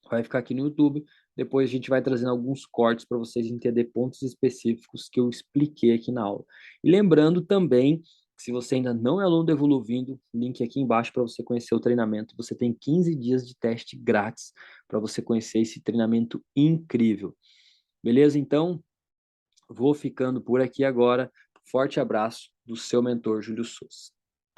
vai ficar aqui no YouTube. Depois a gente vai trazendo alguns cortes para vocês entenderem pontos específicos que eu expliquei aqui na aula. E lembrando também que, se você ainda não é aluno do Evoluindo, link aqui embaixo para você conhecer o treinamento. Você tem 15 dias de teste grátis para você conhecer esse treinamento incrível. Beleza? Então, vou ficando por aqui agora. Forte abraço do seu mentor, Júlio Souza.